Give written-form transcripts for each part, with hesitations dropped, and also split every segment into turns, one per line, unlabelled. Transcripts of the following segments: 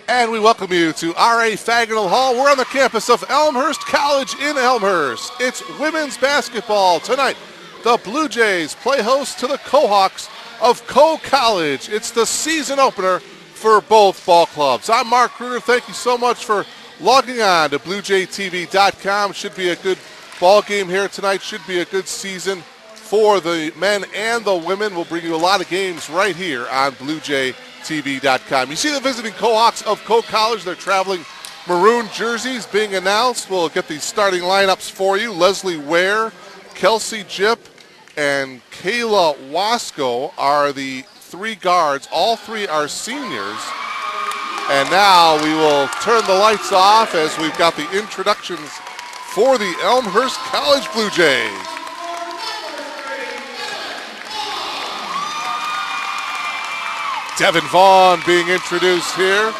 And we welcome you to R.A. Fagnall Hall. We're on the campus of Elmhurst College in Elmhurst. It's women's basketball tonight. The Blue Jays play host to the Cohawks of Coe College. It's the season opener for both ball clubs. I'm Mark Kruger. Thank you so much for logging on to BlueJayTV.com. Should be a good ball game here tonight. Should be a good season for the men and the women. We'll bring you a lot of games right here on BlueJayTV.com. You see the visiting Cohawks of Coe College. They're traveling maroon jerseys being announced. We'll get these starting lineups for you. Leslie Ware, Kelsey Jipp, and Kayla Wasco are the three guards. All three are seniors. And now we will turn the lights off as we've got the introductions for the Elmhurst College Blue Jays. Devin Vaughn being introduced here.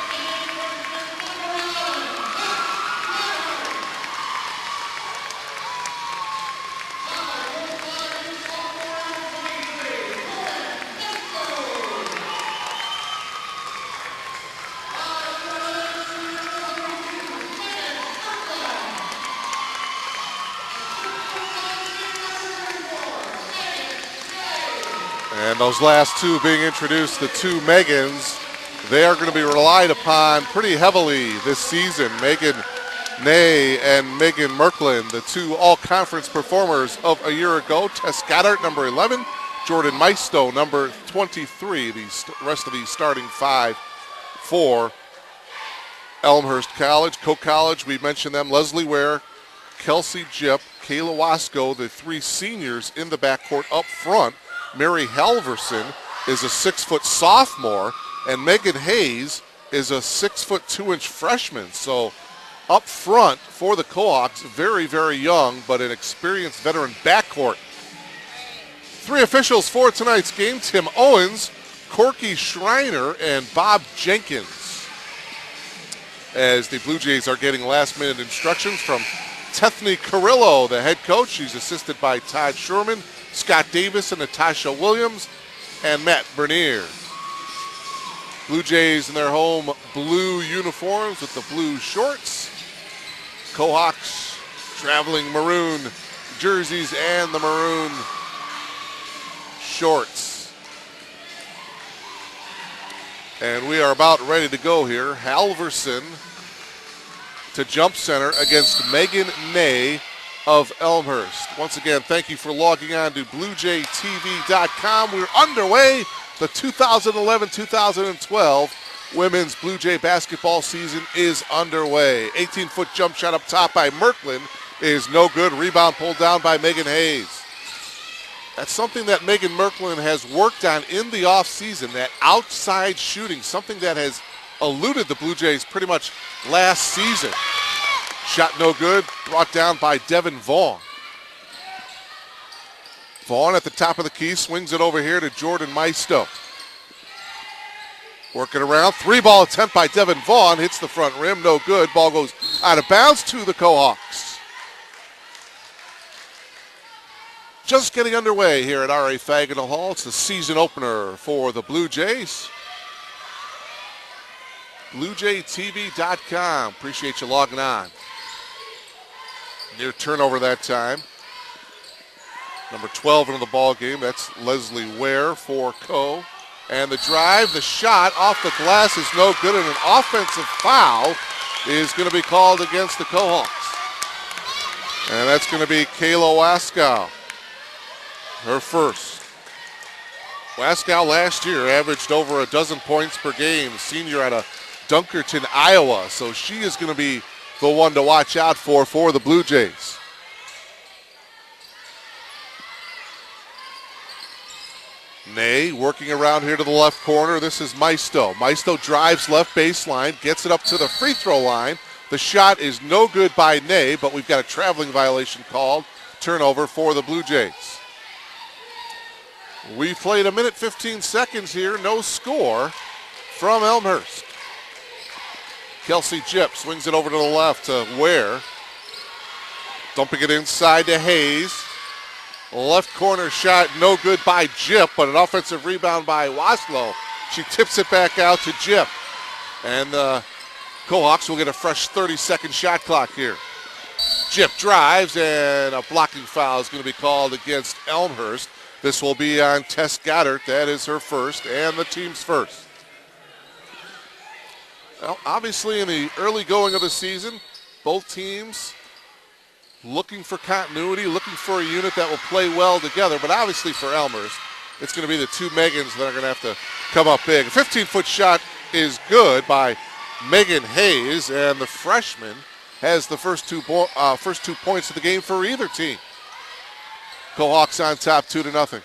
And those last two being introduced, the two Megans, they are going to be relied upon pretty heavily this season. Megan Ney and Megan Merklin, the two all-conference performers of a year ago. Tess Goddard, number 11. Jordan Maisto, number 23. The rest of the starting five for Elmhurst College. Coe College, we mentioned them. Leslie Ware, Kelsey Jipp, Kayla Wasco, the three seniors in the backcourt up front. Mary Halverson is a 6-foot sophomore, and Megan Hayes is a 6-foot 2-inch freshman. So up front for the Cohawks, very, very young, but an experienced veteran backcourt. Three officials for tonight's game: Tim Owens, Corky Schreiner, and Bob Jenkins. As the Blue Jays are getting last-minute instructions from Tethany Carrillo, the head coach. She's assisted by Todd Sherman, Scott Davis, and Natasha Williams, and Matt Bernier. Blue Jays in their home blue uniforms with the blue shorts. Cohawks traveling maroon jerseys and the maroon shorts. And we are about ready to go here. Halverson to jump center against Megan Ney of Elmhurst. Once again, thank you for logging on to BlueJayTV.com. We're underway. The 2011-2012 women's Blue Jay basketball season is underway. 18-foot jump shot up top by Merklin is no good. Rebound pulled down by Megan Hayes. That's something that Megan Merklin has worked on in the offseason, that outside shooting, something that has eluded the Blue Jays pretty much last season. Shot no good, brought down by Devin Vaughn. Vaughn at the top of the key, swings it over here to Jordan Maisto. Working around, three-ball attempt by Devin Vaughn, hits the front rim, no good. Ball goes out of bounds to the Cohawks. Just getting underway here at R.A. Fagnall Hall. It's the season opener for the Blue Jays. BlueJayTV.com. Appreciate you logging on. Near turnover that time. Number 12 into the ball game. That's Leslie Ware for Coe. And the drive, the shot off the glass is no good, and an offensive foul is going to be called against the Cohawks. And that's going to be Kayla Wasco, her first. Wasco last year averaged over a dozen points per game, senior out of Dunkerton, Iowa. So she is going to be the one to watch out for the Blue Jays. Ney working around here to the left corner. This is Maisto. Maisto drives left baseline, gets it up to the free throw line. The shot is no good by Ney, but we've got a traveling violation called. Turnover for the Blue Jays. We played a minute 15 seconds here. No score from Elmhurst. Kelsey Jipp swings it over to the left to Ware. Dumping it inside to Hayes. Left corner shot, no good by Jipp, but an offensive rebound by Waslow. She tips it back out to Jipp. And the Cohawks will get a fresh 30-second shot clock here. Jip drives, and a blocking foul is going to be called against Elmhurst. This will be on Tess Goddard. That is her first and the team's first. Well, obviously in the early going of the season, both teams looking for continuity, looking for a unit that will play well together. But obviously for Elmhurst, it's going to be the two Megans that are going to have to come up big. A 15-foot shot is good by Megan Hayes, and the freshman has the first two points of the game for either team. Cohawks on top 2-0.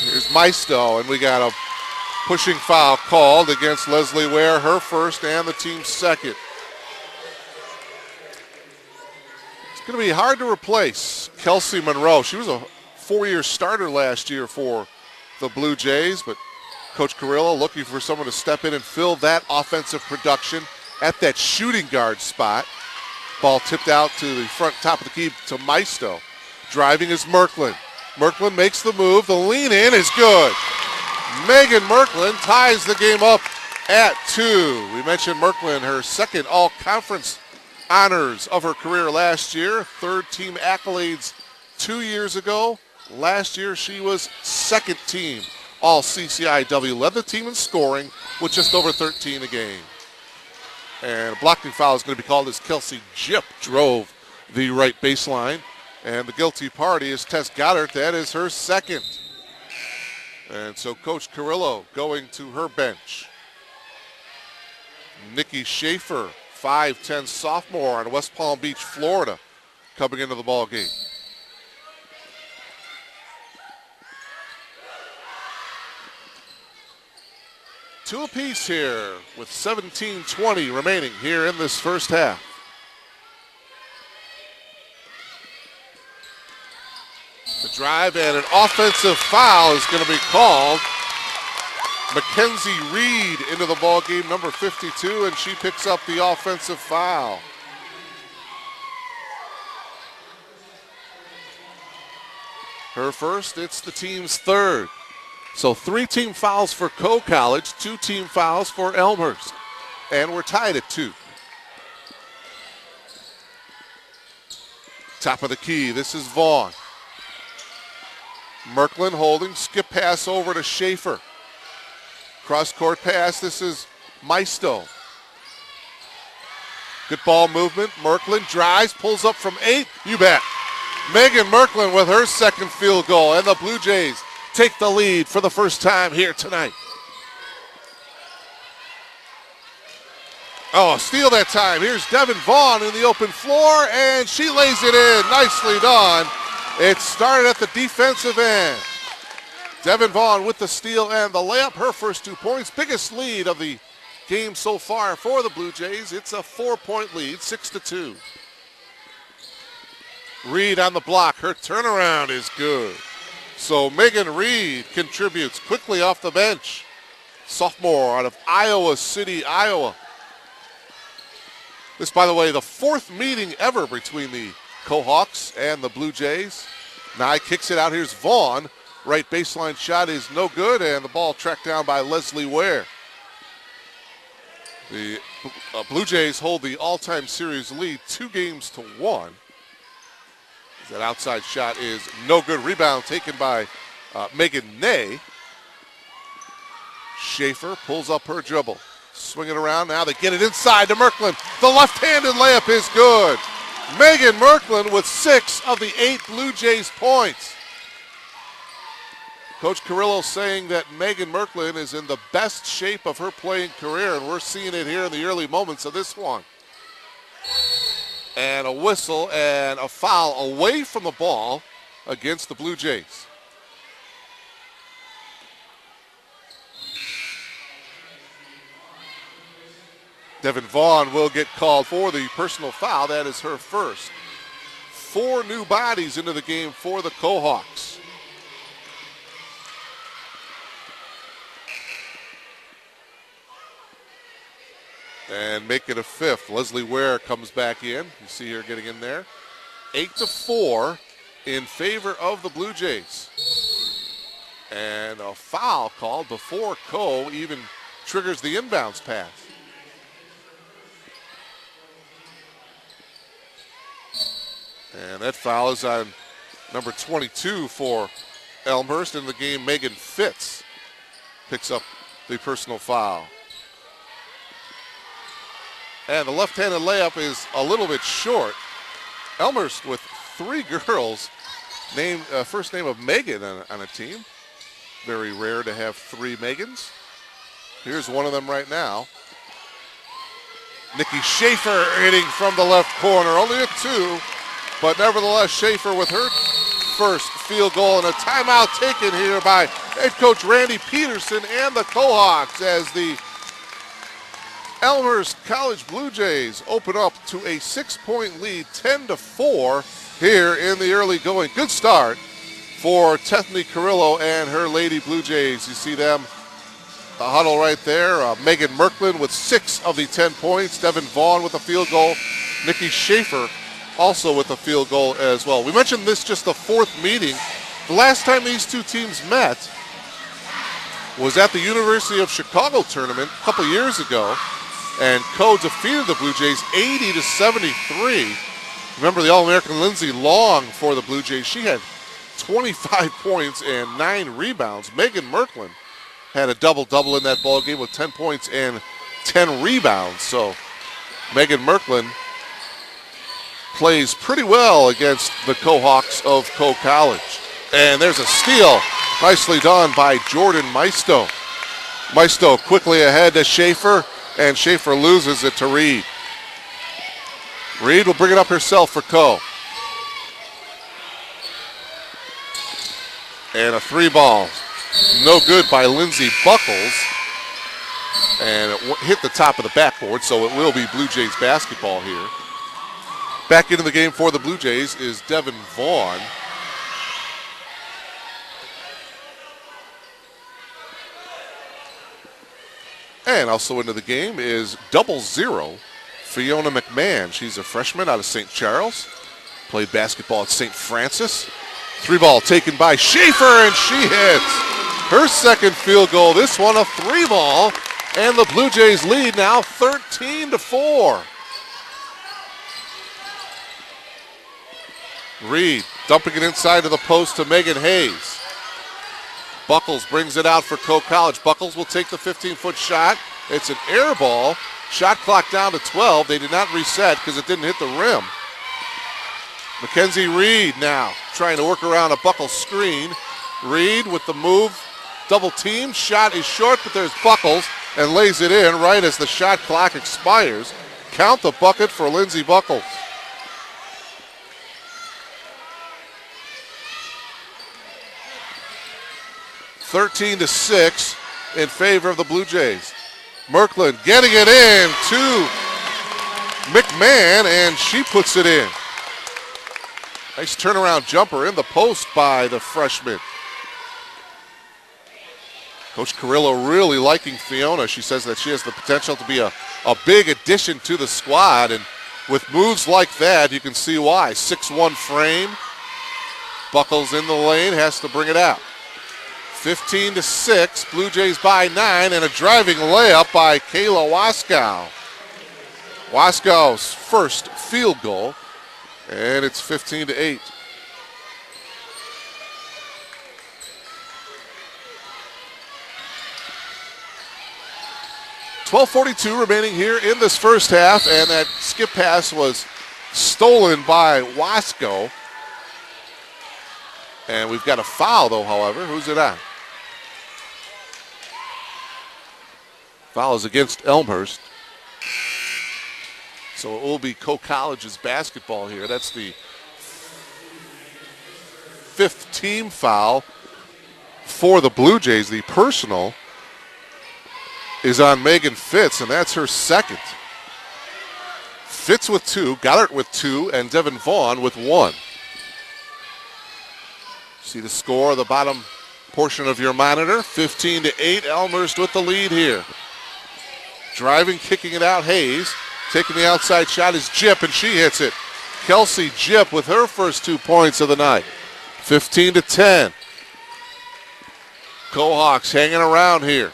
Here's Maisto, and we got a pushing foul called against Leslie Ware, her first and the team's second. It's going to be hard to replace Kelsey Monroe. She was a 4-year starter last year for the Blue Jays, but Coach Carrillo looking for someone to step in and fill that offensive production at that shooting guard spot. Ball tipped out to the front top of the key to Maisto. Driving is Merklin. Merklin makes the move. The lean in is good. Megan Merklin ties the game up at 2. We mentioned Merklin, her second all-conference honors of her career last year. Third team accolades 2 years ago. Last year she was second team all CCIW. Led the team in scoring with just over 13 a game. And a blocking foul is going to be called as Kelsey Jip drove the right baseline. And the guilty party is Tess Goddard. That is her second. And so Coach Carrillo going to her bench. Nikki Schaefer, 5'10" sophomore on West Palm Beach, Florida, coming into the ball game. Two apiece here with 17:20 remaining here in this first half. The drive and an offensive foul is going to be called. Mackenzie Reed into the ball game, number 52, and she picks up the offensive foul. Her first, it's the team's third. So 3 team fouls for Coe College, 2 team fouls for Elmhurst. And we're tied at 2. Top of the key, this is Vaughn. Merklin holding, skip pass over to Schaefer. Cross-court pass, this is Maisto. Good ball movement, Merklin drives, pulls up from 8, you bet. Megan Merklin with her second field goal, and the Blue Jays take the lead for the first time here tonight. Oh, steal that time. Here's Devin Vaughn in the open floor, and she lays it in. Nicely done. It started at the defensive end. Devin Vaughn with the steal and the layup. Her first 2 points. Biggest lead of the game so far for the Blue Jays. It's a 4-point lead, 6-2. Reed on the block. Her turnaround is good. So Megan Reed contributes quickly off the bench. Sophomore out of Iowa City, Iowa. This, by the way, the 4th meeting ever between the Cohawks and the Blue Jays. Nye kicks it out. Here's Vaughn. Right baseline shot is no good, and the ball tracked down by Leslie Ware. The Blue Jays hold the all-time series lead 2-1. That outside shot is no good. Rebound taken by Megan Ney. Schaefer pulls up her dribble. Swing it around. Now they get it inside to Merklin. The left-handed layup is good. Megan Merklin with 6 of the 8 Blue Jays points. Coach Carrillo saying that Megan Merklin is in the best shape of her playing career, and we're seeing it here in the early moments of this one. And a whistle and a foul away from the ball against the Blue Jays. Devin Vaughn will get called for the personal foul. That is her first. 4 new bodies into the game for the Cohawks. And make it a 5th. Leslie Ware comes back in. You see her getting in there. 8-4 in favor of the Blue Jays. And a foul called before Coe even triggers the inbounds pass. And that foul is on number 22 for Elmhurst. In the game, Megan Fitz picks up the personal foul. And the left-handed layup is a little bit short. Elmhurst with 3 girls, first name of Megan on a team. Very rare to have 3 Megans. Here's one of them right now. Nikki Schaefer hitting from the left corner. Only a 2, but nevertheless Schaefer with her first field goal, and a timeout taken here by head coach Randy Peterson and the Cohawks as the Elmhurst College Blue Jays open up to a 6-point lead, 10-4 here in the early going. Good start for Tethany Carrillo and her Lady Blue Jays. You see them, the huddle right there. Megan Merklin with 6 of the 10 points. Devin Vaughn with a field goal. Nikki Schaefer also with a field goal as well. We mentioned this just the 4th meeting. The last time these two teams met was at the University of Chicago tournament a couple years ago, and Co defeated the Blue Jays 80-73. Remember the All-American Lindsay Long for the Blue Jays. She had 25 points and 9 rebounds. Megan Merklin had a double-double in that ball game with 10 points and 10 rebounds. So Megan Merklin plays pretty well against the Cohawks of Co College. And there's a steal, nicely done by Jordan Maisto. Maisto quickly ahead to Schaefer, and Schaefer loses it to Reed. Reed will bring it up herself for Co. And a 3-ball. No good by Lindsay Buckles. And it hit the top of the backboard, so it will be Blue Jays basketball here. Back into the game for the Blue Jays is Devin Vaughn. And also into the game is 00 Fiona McMahon. She's a freshman out of St. Charles. Played basketball at St. Francis. 3-ball taken by Schaefer, and she hits her second field goal. This one a 3-ball, and the Blue Jays lead now 13-4. Reed dumping it inside to the post to Megan Hayes. Buckles brings it out for Co College. Buckles will take the 15-foot shot. It's an air ball. Shot clock down to 12. They did not reset because it didn't hit the rim. Mackenzie Reed now trying to work around a Buckles screen. Reed with the move. Double team. Shot is short, but there's Buckles and lays it in right as the shot clock expires. Count the bucket for Lindsay Buckles. 13-6 in favor of the Blue Jays. Merklin getting it in to McMahon, and she puts it in. Nice turnaround jumper in the post by the freshman. Coach Carrillo really liking Fiona. She says that she has the potential to be a big addition to the squad, and with moves like that, you can see why. 6'1" frame. Buckles in the lane, has to bring it out. 15-6, Blue Jays by 9, and a driving layup by Kayla Waskow. Waskow's first field goal, and it's 15-8. .12:42 remaining here in this first half, and that skip pass was stolen by Waskow. And we've got a foul, though, however. Who's it on? Foul is against Elmhurst. So it will be Co College's basketball here. That's the 5th team foul for the Blue Jays. The personal is on Megan Fitz, and that's her second. Fitz with 2, Goddard with 2, and Devin Vaughn with 1. See the score, the bottom portion of your monitor. 15-8, Elmhurst with the lead here. Driving, kicking it out, Hayes. Taking the outside shot is Jip, and she hits it. Kelsey Jip with her first 2 points of the night. 15-10. Cohawks hanging around here.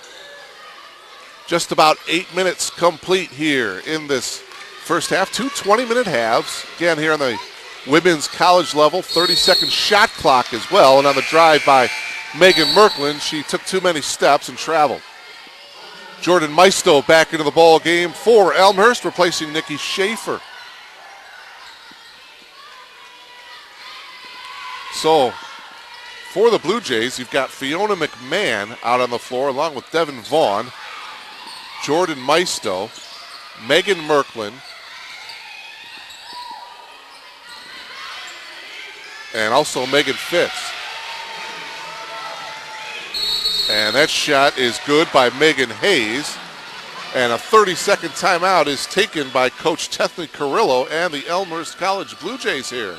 Just about 8 minutes complete here in this first half. 2 20-minute halves. Again, here on the women's college level, 30-second shot clock as well. And on the drive by Megan Merklin, she took too many steps and traveled. Jordan Maisto back into the ball game for Elmhurst, replacing Nikki Schaefer. So, for the Blue Jays, you've got Fiona McMahon out on the floor along with Devin Vaughn, Jordan Maisto, Megan Merklin, and also Megan Fitz. And that shot is good by Megan Hayes. And a 30-second timeout is taken by Coach Tethany Carrillo and the Elmhurst College Blue Jays here.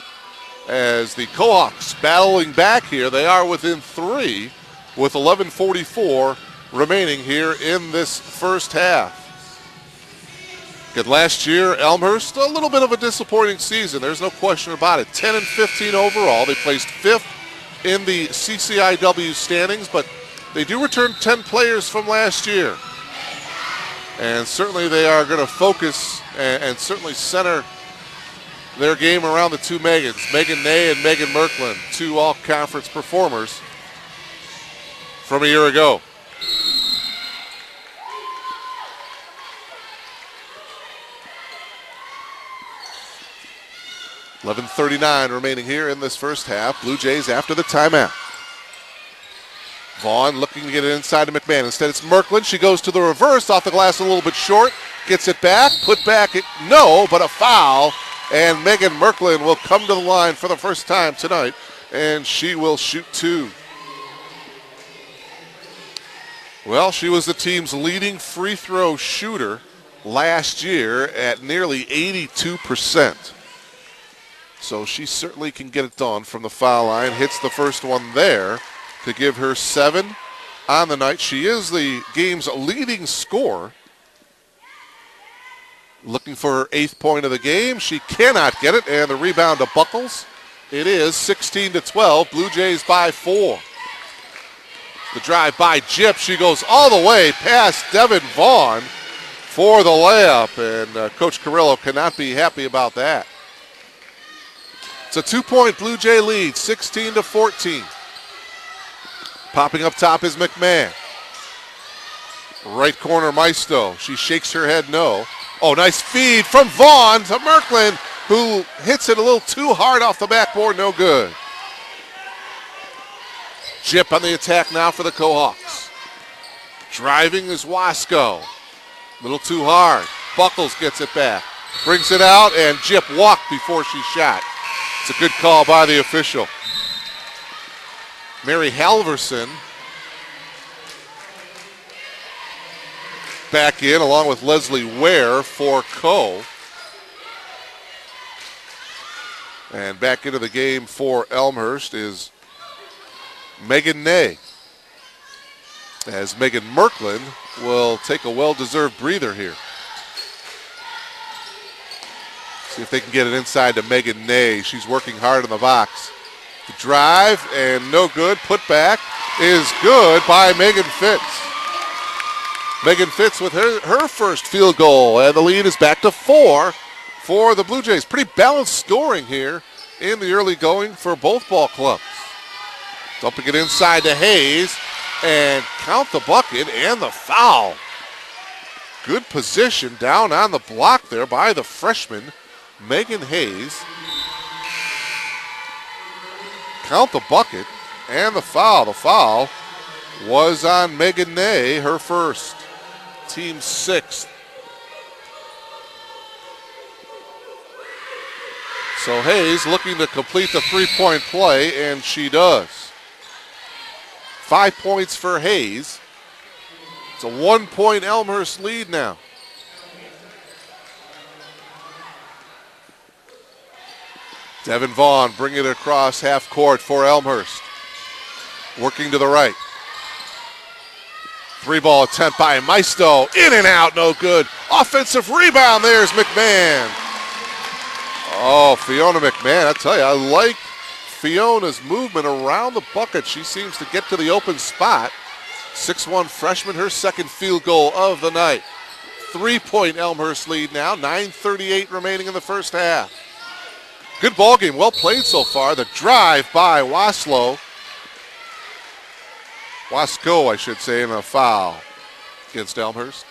As the Cohawks battling back here, they are within 3 with 11:44 remaining here in this first half. Good, last year, Elmhurst, a little bit of a disappointing season. There's no question about it. 10-15 overall. They placed 5th in the CCIW standings, but they do return 10 players from last year. And certainly they are going to focus and certainly center their game around the two Megans, Megan Ney and Megan Merklin, 2 all-conference performers from a year ago. $11:39 remaining here in this first half. Blue Jays after the timeout. Vaughn looking to get it inside to McMahon. Instead, it's Merklin. She goes to the reverse, off the glass a little bit short. Gets it back, put back, no, but a foul. And Megan Merklin will come to the line for the first time tonight, and she will shoot 2. Well, she was the team's leading free throw shooter last year at nearly 82%. So she certainly can get it done from the foul line. Hits the first one there to give her 7 on the night. She is the game's leading scorer. Looking for her 8th point of the game. She cannot get it, and the rebound to Buckles. It is 16-12. Blue Jays by 4. The drive by Jip. She goes all the way past Devin Vaughn for the layup, and Coach Carrillo cannot be happy about that. It's a 2-point Blue Jay lead, 16-14. Popping up top is McMahon. Right corner, Maisto. She shakes her head no. Oh, nice feed from Vaughn to Merklin, who hits it a little too hard off the backboard, no good. Jip on the attack now for the Cohawks. Driving is Wasco. A little too hard. Buckles gets it back. Brings it out, and Jip walked before she shot. It's a good call by the official. Mary Halverson back in along with Leslie Ware for Co. And back into the game for Elmhurst is Megan Ney, as Megan Merklin will take a well-deserved breather here. See if they can get it inside to Megan Ney. She's working hard in the box. The drive, and no good. Put back is good by Megan Fitz. Megan Fitz with her first field goal, and the lead is back to 4 for the Blue Jays. Pretty balanced scoring here in the early going for both ball clubs. Dumping it inside to Hayes, and count the bucket and the foul. Good position down on the block there by the freshman, Megan Hayes. Count the bucket and the foul. The foul was on Megan Ney, her first, team 6th. So Hayes looking to complete the 3-point play, and she does. 5 points for Hayes. It's a 1-point Elmhurst lead now. Devin Vaughn bringing it across half court for Elmhurst. Working to the right. 3-ball attempt by Maisto. In and out, no good. Offensive rebound, there's McMahon. Oh, Fiona McMahon, I tell you, I like Fiona's movement around the bucket. She seems to get to the open spot 6'1" freshman, her second field goal of the night. 3-point Elmhurst lead now, 9:38 remaining in the first half. Good ball game, well played so far. The drive by Wasco, I should say, and a foul against Elmhurst.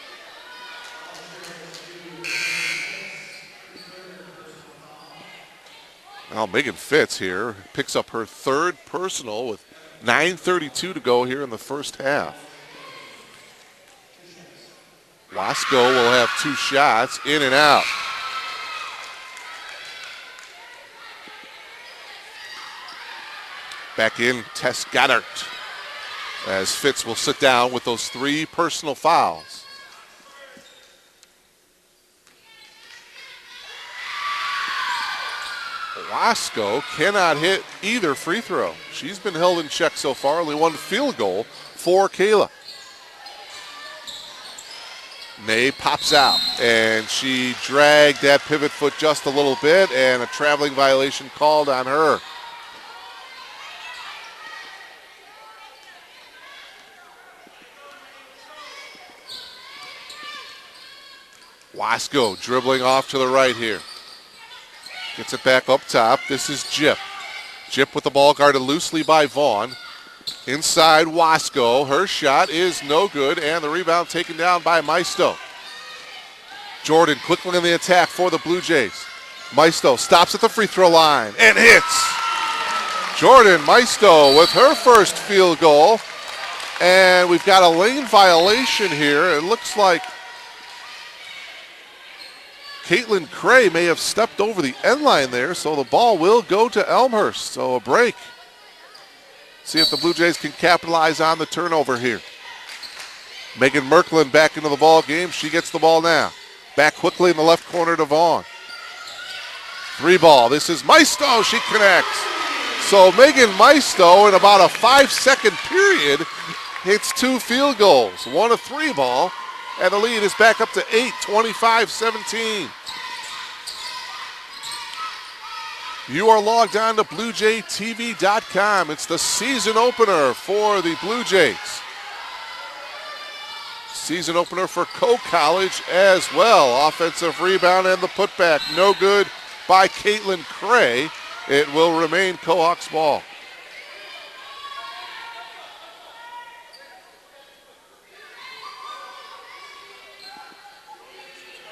Now Megan Fitz here picks up her third personal with 9:32 to go here in the first half. Wasco will have 2 shots, in and out. Back in, Tess Goddard, as Fitz will sit down with those 3 personal fouls. Wasco cannot hit either free throw. She's been held in check so far, only 1 field goal for Kayla. Nay pops out, and she dragged that pivot foot just a little bit, and a traveling violation called on her. Wasco dribbling off to the right here. Gets it back up top. This is Jip. Jip with the ball guarded loosely by Vaughn. Inside Wasco. Her shot is no good, and the rebound taken down by Maisto. Jordan quickly in the attack for the Blue Jays. Maisto stops at the free throw line and hits. Jordan Maisto with her first field goal. And we've got a lane violation here. It looks like Caitlin Cray may have stepped over the end line there, so the ball will go to Elmhurst. So a break. See if the Blue Jays can capitalize on the turnover here. Megan Merklin back into the ball game. She gets the ball now. Back quickly in the left corner to Vaughn. 3 ball. This is Maisto. She connects. So Megan Maisto in about a 5-second period hits 2 field goals. 1 a 3 ball. And the lead is back up to 8, 25-17. You are logged on to BlueJayTV.com. It's the season opener for the Blue Jays. Season opener for Coe College as well. Offensive rebound and the putback. No good by Caitlin Cray. It will remain Cohawks ball.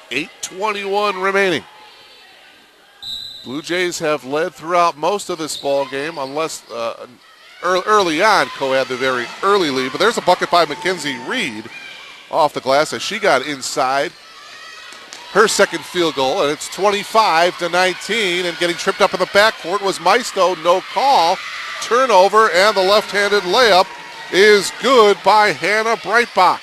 .8:21 remaining. Blue Jays have led throughout most of this ball game, unless early on Coe had the very early lead. But there's a bucket by Mackenzie Reed off the glass as she got inside her second field goal, and it's 25-19. And getting tripped up in the backcourt was Maisto. No call. Turnover, and the left-handed layup is good by Hannah Breitbach.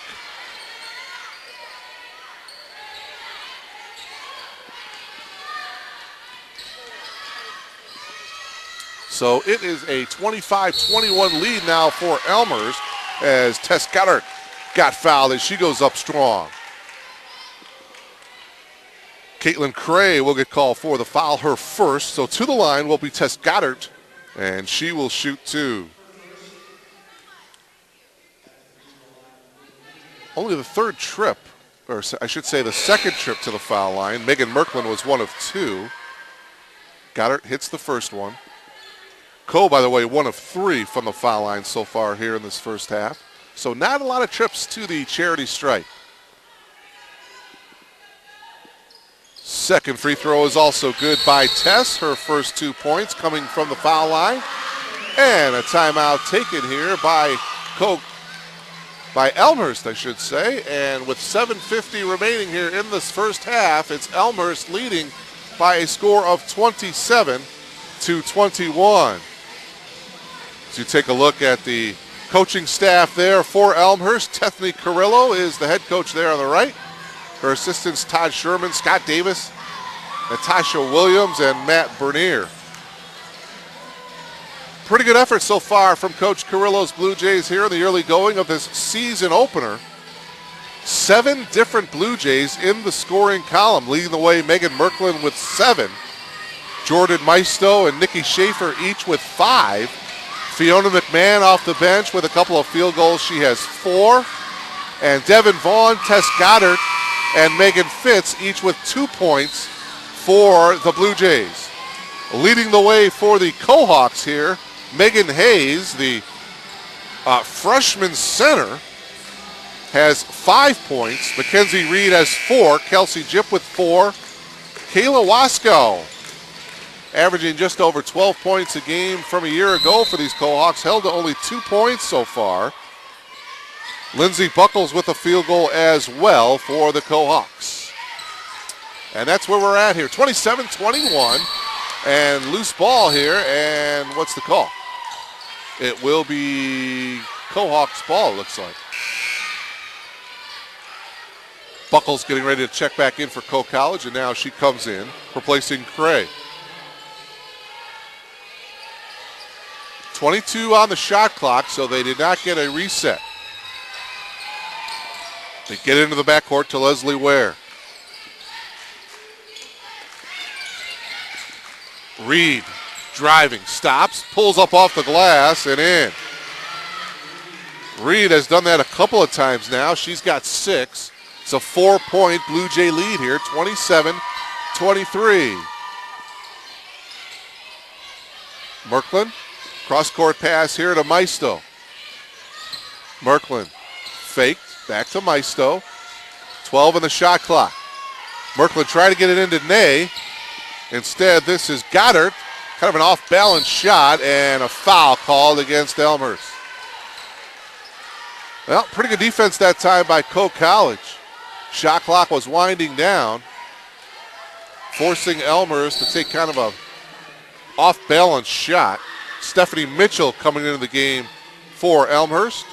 So it is a 25-21 lead now for Elmhurst as Tess Goddard got fouled as she goes up strong. Caitlin Cray will get called for the foul, her first. So to the line will be Tess Goddard, and she will shoot 2. Only the third trip, or I should say the second trip to the foul line. Megan Merklin was 1 of 2. Goddard hits the first one. Coe, by the way, 1 of 3 from the foul line so far here in this first half. So not a lot of trips to the charity stripe. Second free throw is also good by Tess. Her first 2 points coming from the foul line. And a timeout taken here by Elmhurst, I should say. And with 7:50 remaining here in this first half, it's Elmhurst leading by a score of 27-21. As you take a look at the coaching staff there for Elmhurst, Tethany Carrillo is the head coach there on the right. Her assistants Todd Sherman, Scott Davis, Natasha Williams, and Matt Bernier. Pretty good effort so far from Coach Carrillo's Blue Jays here in the early going of this season opener. 7 different Blue Jays in the scoring column, leading the way Megan Merklin with 7. Jordan Maisto and Nikki Schaefer each with 5. Fiona McMahon off the bench with a couple of field goals. She has 4. And Devin Vaughn, Tess Goddard, and Megan Fitz, each with 2 points for the Blue Jays. Leading the way for the Cohawks here, Megan Hayes, the freshman center, has 5 points. Mackenzie Reed has 4. Kelsey Jipp with 4. Kayla Wasco, averaging just over 12 points a game from a year ago for these Cohawks, held to only 2 points so far. Lindsey Buckles with a field goal as well for the Cohawks. And that's where we're at here. 27-21 and loose ball here. And what's the call? It will be Cohawks ball, it looks like. Buckles getting ready to check back in for Coe College, and now she comes in, replacing Cray. 22 on the shot clock, so they did not get a reset. They get into the backcourt to Leslie Ware. Reed driving, stops, pulls up off the glass and in. Reed has done that a couple of times now. She's got 6. It's a 4-point Blue Jay lead here, 27-23. Merklin, cross-court pass here to Maisto. Merklin faked. Back to Maisto. 12 on the shot clock. Merklin trying to get it into Ney. Instead, this is Goddard. Kind of an off-balance shot and a foul called against Elmhurst. Well, pretty good defense that time by Coe College. Shot clock was winding down, forcing Elmhurst to take kind of a off-balance shot. Stephanie Mitchell coming into the game for Elmhurst.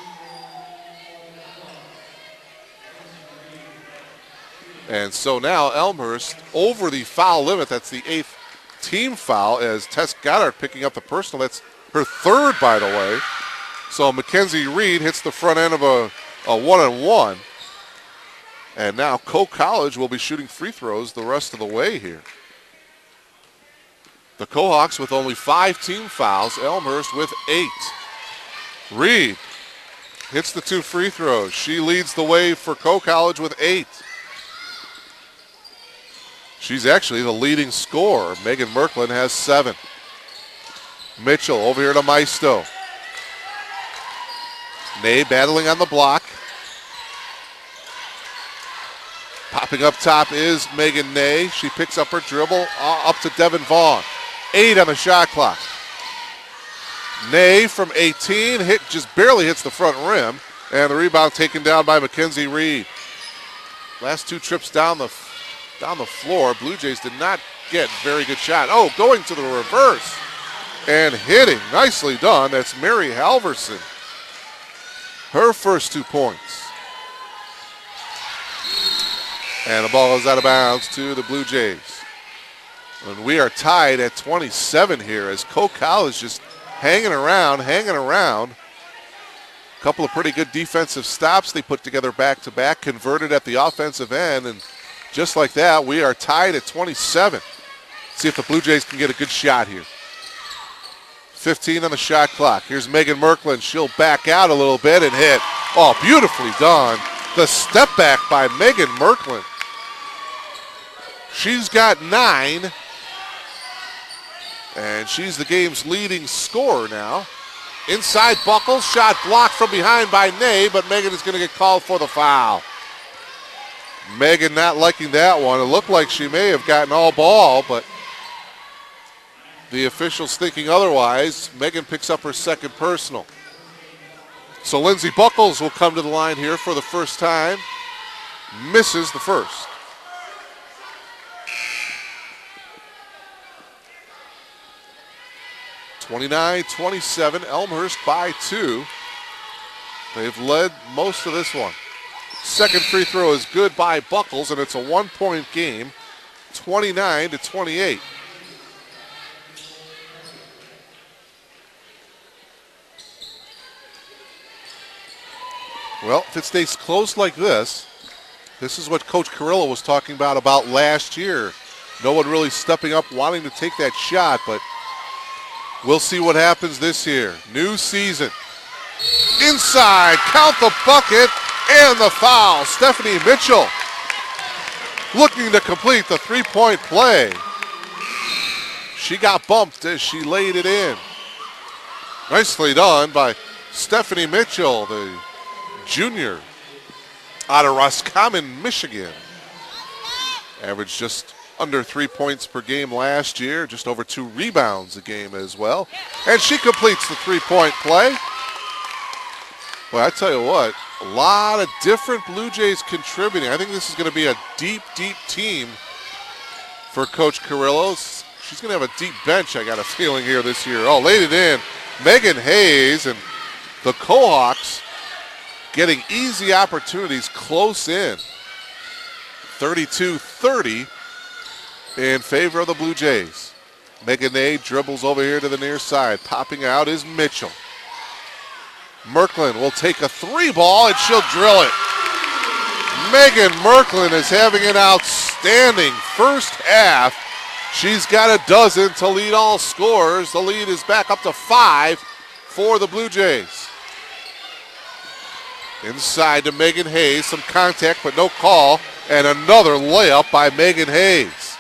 And so now Elmhurst over the foul limit. That's the 8th team foul as Tess Goddard picking up the personal. That's her 3rd, by the way. So Mackenzie Reed hits the front end of a 1-and-1. And now Coe College will be shooting free throws the rest of the way here. The Cohawks with only 5 team fouls. Elmhurst with 8. Reed hits the 2 free throws. She leads the way for Coe College with 8. She's actually the leading scorer. Megan Merklin has 7. Mitchell over here to Maisto. Ney battling on the block. Popping up top is Megan Ney. She picks up her dribble up to Devin Vaughn. 8 on the shot clock. Ney from 18 just barely hits the front rim, and the rebound taken down by Mackenzie Reed. Last 2 trips down the floor, Blue Jays did not get very good shot. Oh, going to the reverse and hitting. Nicely done. That's Mary Halverson. Her first 2 points. And the ball is out of bounds to the Blue Jays. And we are tied at 27 here as Coe College just hanging around. A couple of pretty good defensive stops they put together back-to-back, converted at the offensive end, and just like that, we are tied at 27. See if the Blue Jays can get a good shot here. 15 on the shot clock. Here's Megan Merklin. She'll back out a little bit and hit. Oh, beautifully done. The step back by Megan Merklin. She's got 9. And she's the game's leading scorer now. Inside Buckles, shot blocked from behind by Ney, but Megan is going to get called for the foul. Megan not liking that one. It looked like she may have gotten all ball, but the officials thinking otherwise. Megan picks up her 2nd personal. So Lindsey Buckles will come to the line here for the first time. Misses the first. (29-27), Elmhurst by 2. They've led most of this one. Second free throw is good by Buckles, and it's a 1-point game, 29-28. Well, if it stays close like this is what Coach Carrillo was talking about last year. No one really stepping up wanting to take that shot, but We'll see what happens this year. New season. Inside, count the bucket and the foul. Stephanie Mitchell looking to complete the three-point play. She got bumped as she laid it in. Nicely done by Stephanie Mitchell, the junior out of Roscommon, Michigan. Averaged just under 3 points per game last year, just over 2 rebounds a game as well. And she completes the three-point play. Well, I tell you what, a lot of different Blue Jays contributing. I think this is going to be a deep, deep team for Coach Carrillo. She's going to have a deep bench, I got a feeling, here this year. Oh, laid it in. Megan Hayes and the Cohawks getting easy opportunities close in. 32-30 in favor of the Blue Jays. Megan Hay dribbles over here to the near side. Popping out is Mitchell. Merklin will take a three ball and she'll drill it. Megan Merklin is having an outstanding first half. She's got a dozen to lead all scorers. The lead is back up to 5 for the Blue Jays. Inside to Megan Hayes. Some contact but no call. And another layup by Megan Hayes.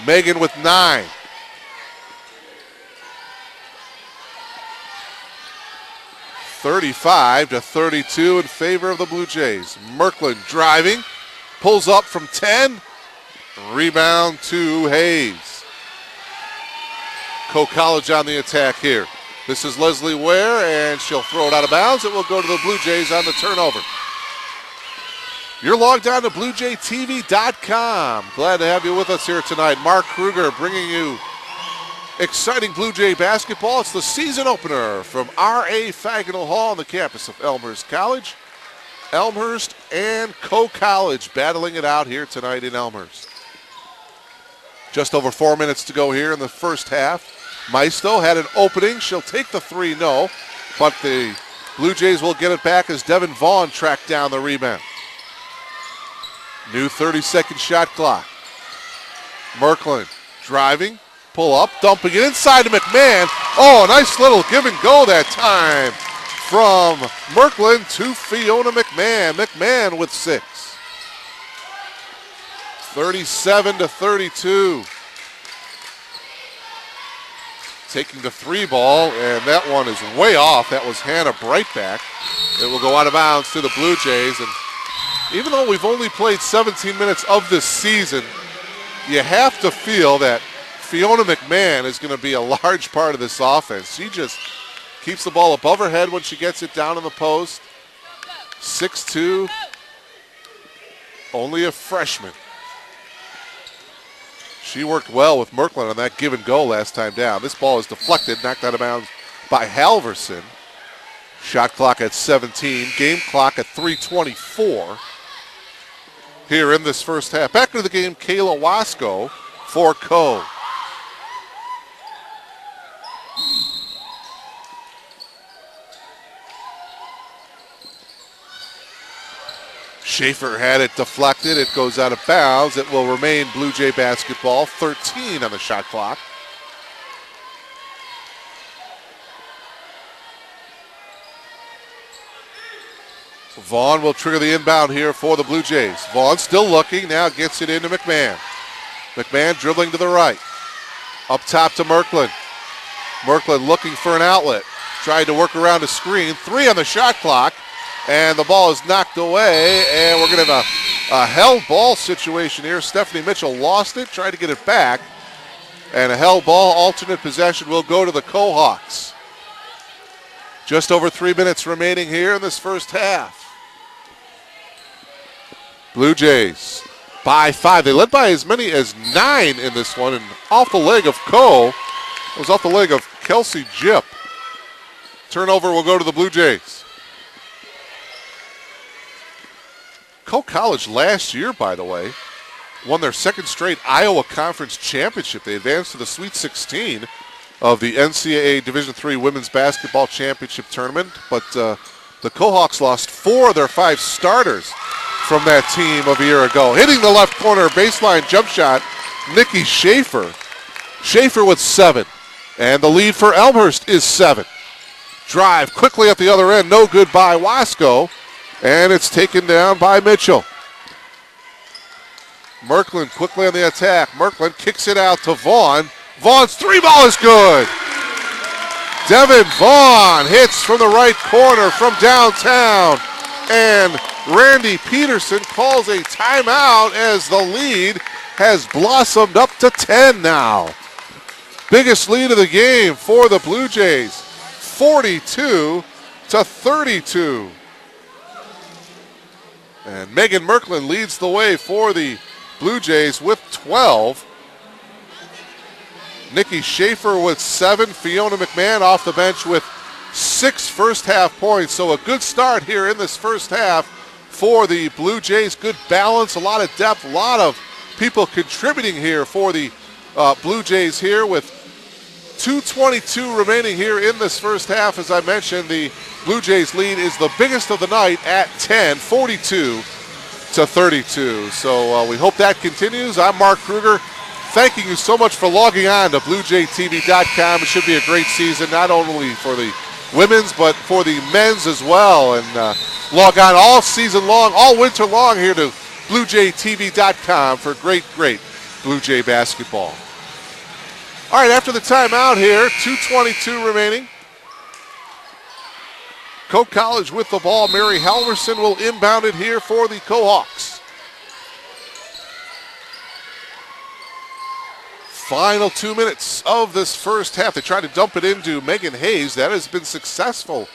Megan with 9. (35-32) in favor of the Blue Jays. Merklin driving. Pulls up from 10. Rebound to Hayes. Co-College on the attack here. This is Leslie Ware, and she'll throw it out of bounds. It will go to the Blue Jays on the turnover. You're logged on to BlueJayTV.com. Glad to have you with us here tonight. Mark Kruger bringing you exciting Blue Jay basketball. It's the season opener from R.A. Fagnall Hall on the campus of Elmhurst College. Elmhurst and Co-College battling it out here tonight in Elmhurst. Just over 4 minutes to go here in the first half. Maisto had an opening. She'll take the three, no. But the Blue Jays will get it back as Devin Vaughn tracked down the rebound. New 30-second shot clock. Merklin driving, pull up, dumping it inside to McMahon. Oh, a nice little give and go that time from Merklin to Fiona McMahon. McMahon with 6. 37-32. Taking the three ball, and that one is way off. That was Hannah Brightback. It will go out of bounds to the Blue Jays. And even though we've only played 17 minutes of this season, you have to feel that Fiona McMahon is going to be a large part of this offense. She just keeps the ball above her head when she gets it down in the post. 6'2", only a freshman. She worked well with Merklin on that give and go last time down. This ball is deflected, knocked out of bounds by Halverson. Shot clock at 17, game clock at 3:24 here in this first half. Back to the game, Kayla Wasco for Co. Schaefer had it deflected. It goes out of bounds. It will remain Blue Jay basketball. 13 on the shot clock. Vaughn will trigger the inbound here for the Blue Jays. Vaughn still looking. Now gets it into McMahon. McMahon dribbling to the right. Up top to Merklin. Merklin looking for an outlet. Tried to work around a screen. 3 on the shot clock. And the ball is knocked away, and we're going to have a held ball situation here. Stephanie Mitchell lost it, tried to get it back. And a held ball, alternate possession will go to the Cohawks. Just over 3 minutes remaining here in this first half. Blue Jays by 5. They led by as many as 9 in this one, and off the leg of Co. It was off the leg of Kelsey Jipp. Turnover will go to the Blue Jays. Co-College last year, by the way, won their second straight Iowa Conference Championship. They advanced to the Sweet 16 of the NCAA Division III Women's Basketball Championship Tournament. But the Cohawks lost 4 of their 5 starters from that team of a year ago. Hitting the left corner baseline jump shot, Nikki Schaefer. Schaefer with 7. And the lead for Elmhurst is 7. Drive quickly at the other end, no good by Wasco, and it's taken down by Mitchell. Merklin quickly on the attack. Merklin kicks it out to Vaughn. Vaughn's 3-ball is good. Devin Vaughn hits from the right corner from downtown. And Randy Peterson calls a timeout as the lead has blossomed up to 10 now. Biggest lead of the game for the Blue Jays, 42-32. And Megan Merklin leads the way for the Blue Jays with 12. Nikki Schaefer with 7. Fiona McMahon off the bench with 6 first half points. So a good start here in this first half for the Blue Jays. Good balance, a lot of depth, a lot of people contributing here for the Blue Jays here with 2:22 remaining here in this first half. As I mentioned, the Blue Jays lead is the biggest of the night at 10, 42-32. So we hope that continues. I'm Mark Kruger. Thanking you so much for logging on to BlueJayTV.com. It should be a great season, not only for the women's, but for the men's as well. And log on all season long, all winter long here to BlueJayTV.com for great Blue Jay basketball. All right, after the timeout here, 2:22 remaining. Coke College with the ball. Mary Halverson will inbound it here for the Cohawks. Final 2 minutes of this first half. They try to dump it into Megan Hayes. That has been successful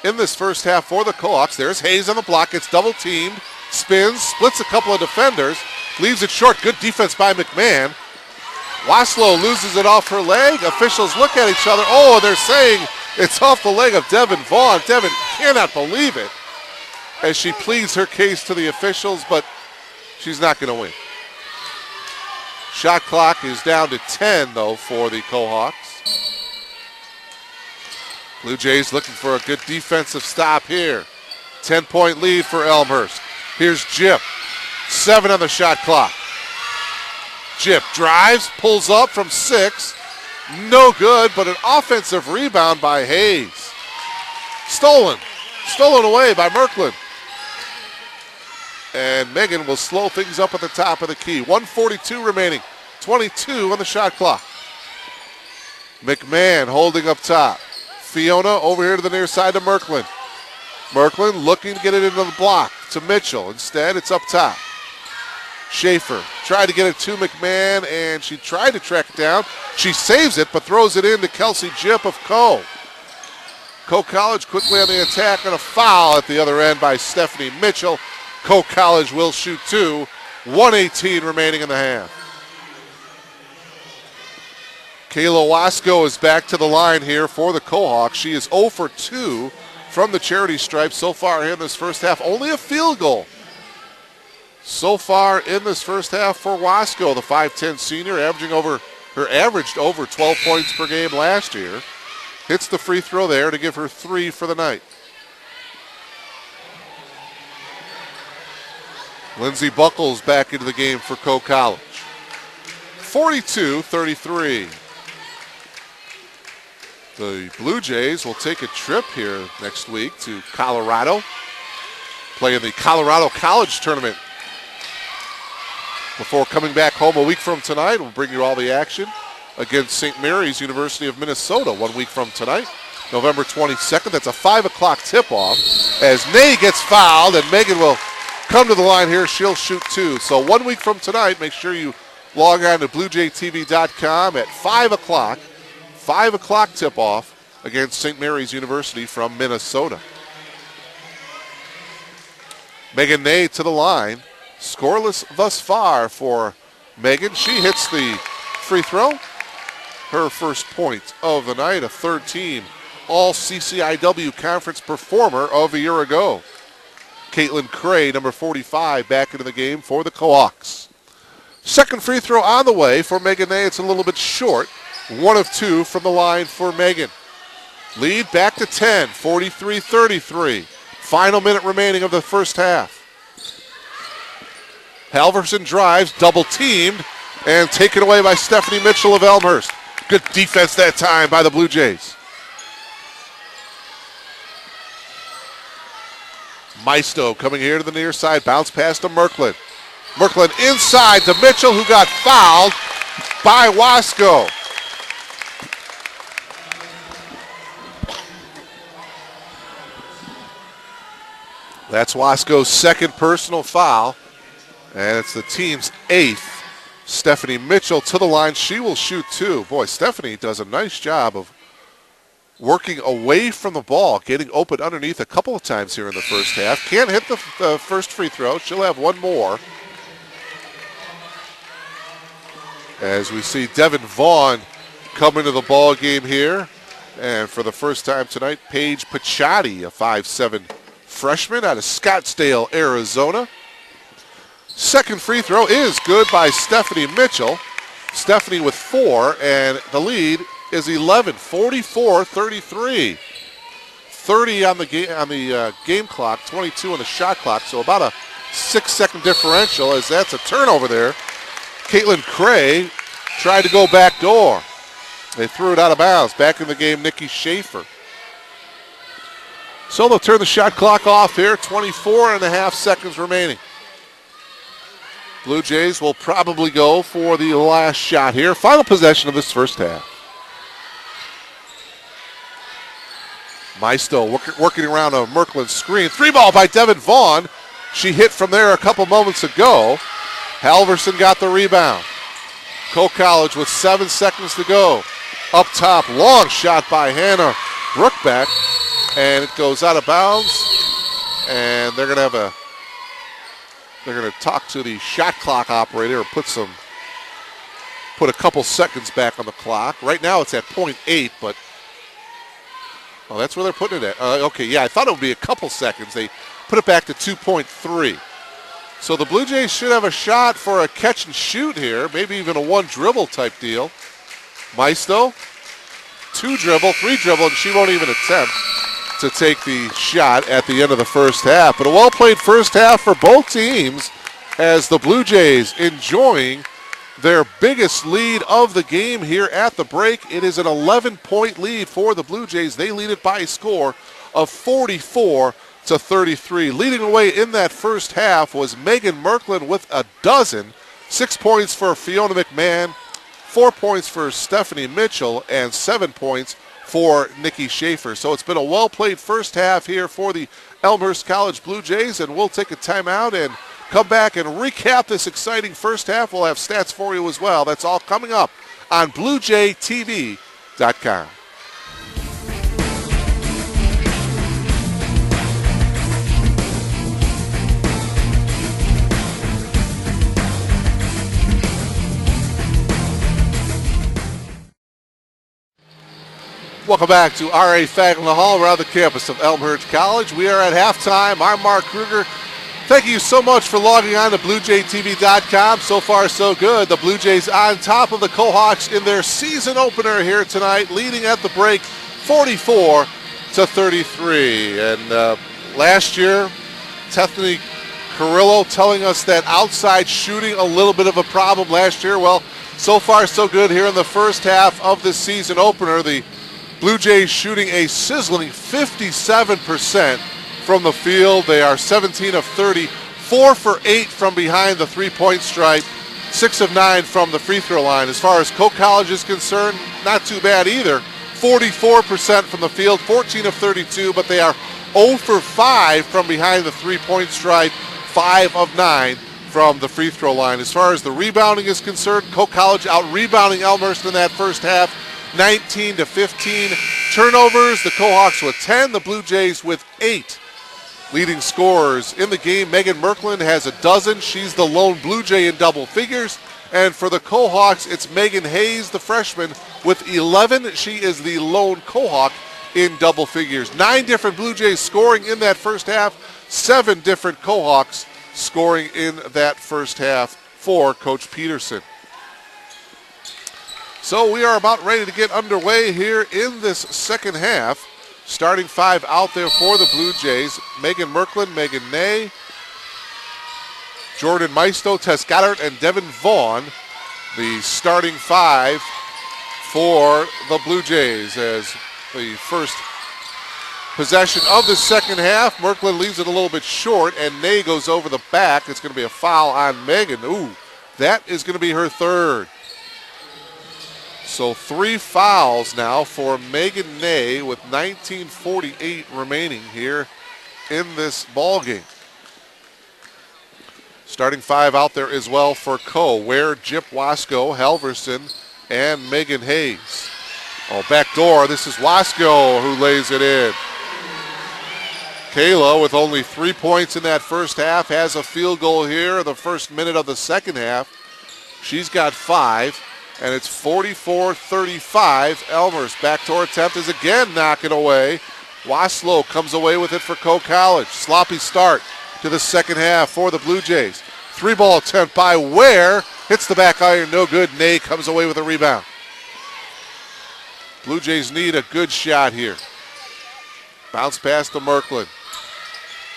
in this first half for the Cohawks. There's Hayes on the block. Gets double teamed. Spins. Splits a couple of defenders. Leaves it short. Good defense by McMahon. Waslow loses it off her leg. Officials look at each other. Oh, they're saying it's off the leg of Devin Vaughn. Devin cannot believe it as she pleads her case to the officials, but she's not going to win. Shot clock is down to 10, though, for the Cohawks. Blue Jays looking for a good defensive stop here. 10-point lead for Elmhurst. Here's Jip. 7 on the shot clock. Jip drives, pulls up from 6. No good, but an offensive rebound by Hayes. Stolen away by Merklin. And Megan will slow things up at the top of the key. 1:42 remaining, 22 on the shot clock. McMahon holding up top. Fiona over here to the near side to Merklin. Merklin looking to get it into the block to Mitchell. Instead, it's up top. Schaefer tried to get it to McMahon, and she tried to track it down. She saves it, but throws it in to Kelsey Jip of Coe. Coe College quickly on the attack, and a foul at the other end by Stephanie Mitchell. Coe College will shoot 2. 1:18 remaining in the half. Kayla Wasco is back to the line here for the Cohawks. She is 0 for 2 from the charity stripe so far here in this first half. Only a field goal so far in this first half for Wasco, the 5'10 senior, averaged over 12 points per game last year. Hits the free throw there to give her 3 for the night. Lindsey Buckles back into the game for Coe College. 42-33. The Blue Jays will take a trip here next week to Colorado, play in the Colorado College Tournament. Before coming back home a week from tonight, we'll bring you all the action against St. Mary's University of Minnesota 1 week from tonight, November 22nd. That's a 5 o'clock tip-off as Ney gets fouled, and Megan will come to the line here. She'll shoot 2. So 1 week from tonight, make sure you log on to BlueJayTV.com at 5 o'clock. 5 o'clock tip-off against St. Mary's University from Minnesota. Megan Ney to the line. Scoreless thus far for Megan. She hits the free throw. Her first point of the night, a third-team All-CCIW Conference Performer of a year ago. Caitlin Cray, number 45, back into the game for the Cohawks. Second free throw on the way for Megan Ney. It's a little bit short. 1 of 2 from the line for Megan. Lead back to 10, 43-33. Final minute remaining of the first half. Halverson drives, double teamed, and taken away by Stephanie Mitchell of Elmhurst. Good defense that time by the Blue Jays. Maisto coming here to the near side. Bounce pass to Merklin. Merklin inside to Mitchell, who got fouled by Wasco. That's Wasco's second personal foul, and it's the team's 8th. Stephanie Mitchell to the line. She will shoot 2. Boy, Stephanie does a nice job of working away from the ball, getting open underneath a couple of times here in the first half. Can't hit the first free throw. She'll have one more. As we see Devin Vaughn come into the ball game here. And for the first time tonight, Paige Picciotti, a 5'7" freshman out of Scottsdale, Arizona. Second free throw is good by Stephanie Mitchell. Stephanie with 4, and the lead is 11, 44-33. 30 on the game clock, 22 on the shot clock, so about a 6-second differential as that's a turnover there. Caitlin Cray tried to go back door. They threw it out of bounds. Back in the game, Nikki Schaefer. So they'll turn the shot clock off here, 24.5 seconds remaining. Blue Jays will probably go for the last shot here. Final possession of this first half. Maisto working around a Merklin screen. 3-ball by Devin Vaughn. She hit from there a couple moments ago. Halverson got the rebound. Coe College with 7 seconds to go. Up top, long shot by Hannah Brookbeck. And it goes out of bounds. And they're going to talk to the shot clock operator or put a couple seconds back on the clock. Right now it's at 0.8, but that's where they're putting it at. Okay, yeah, I thought it would be a couple seconds. They put it back to 2.3. So the Blue Jays should have a shot for a catch and shoot here, maybe even a 1-dribble type deal. Maisto, 2-dribble, 3-dribble, and she won't even attempt to take the shot at the end of the first half. But a well-played first half for both teams as the Blue Jays enjoying their biggest lead of the game here at the break. It is an 11-point lead for the Blue Jays. They lead it by a score of 44-33. Leading away in that first half was Megan Merklin with a dozen. 6 points for Fiona McMahon, 4 points for Stephanie Mitchell, and 7 points for Nikki Schaefer. So it's been a well-played first half here for the Elmhurst College Blue Jays, and we'll take a timeout and come back and recap this exciting first half. We'll have stats for you as well. That's all coming up on BlueJayTV.com. Welcome back to R.A. Fagler Hall around the campus of Elmhurst College. We are at halftime. I'm Mark Kruger. Thank you so much for logging on to BlueJayTV.com. So far, so good. The Blue Jays on top of the Cohawks in their season opener here tonight, leading at the break 44-33. And last year, Tethany Carrillo telling us that outside shooting a little bit of a problem last year. Well, so far, so good here in the first half of this season opener. The Blue Jays shooting a sizzling 57% from the field. They are 17 of 30, 4 for 8 from behind the three-point stripe, 6 of 9 from the free throw line. As far as Coe College is concerned, not too bad either. 44% from the field, 14 of 32, but they are 0 for 5 from behind the three-point stripe, 5 of 9 from the free throw line. As far as the rebounding is concerned, Coe College out-rebounding Elmhurst in that first half, 19-15. Turnovers, the Cohawks with 10, the Blue Jays with 8. Leading scorers in the game, Megan Merklin has a dozen. She's the lone Blue Jay in double figures. And for the Cohawks, it's Megan Hayes, the freshman, with 11. She is the lone Cohawk in double figures. 9 different Blue Jays scoring in that first half. 7 different Cohawks scoring in that first half for Coach Peterson. So we are about ready to get underway here in this second half. Starting 5 out there for the Blue Jays. Megan Merklin, Megan Ney, Jordan Maisto, Tess Goddard, and Devin Vaughn. The starting 5 for the Blue Jays as the first possession of the second half. Merklin leaves it a little bit short, and Ney goes over the back. It's going to be a foul on Megan. Ooh, that is going to be her third. So 3 fouls now for Megan Ney with 19:48 remaining here in this ball game. Starting 5 out there as well for Co. Ware, Jip Wasco, Halverson, and Megan Hayes. Oh, back door. This is Wasco who lays it in. Kayla, with only 3 points in that first half, has a field goal here the first minute of the second half. She's got 5, and it's 44-35. Elmhurst backdoor attempt is again knocking away. Waslow comes away with it for Co College. Sloppy start to the second half for the Blue Jays. 3-ball attempt by Ware. Hits the back iron, no good. Ney comes away with a rebound. Blue Jays need a good shot here. Bounce pass to Merklin.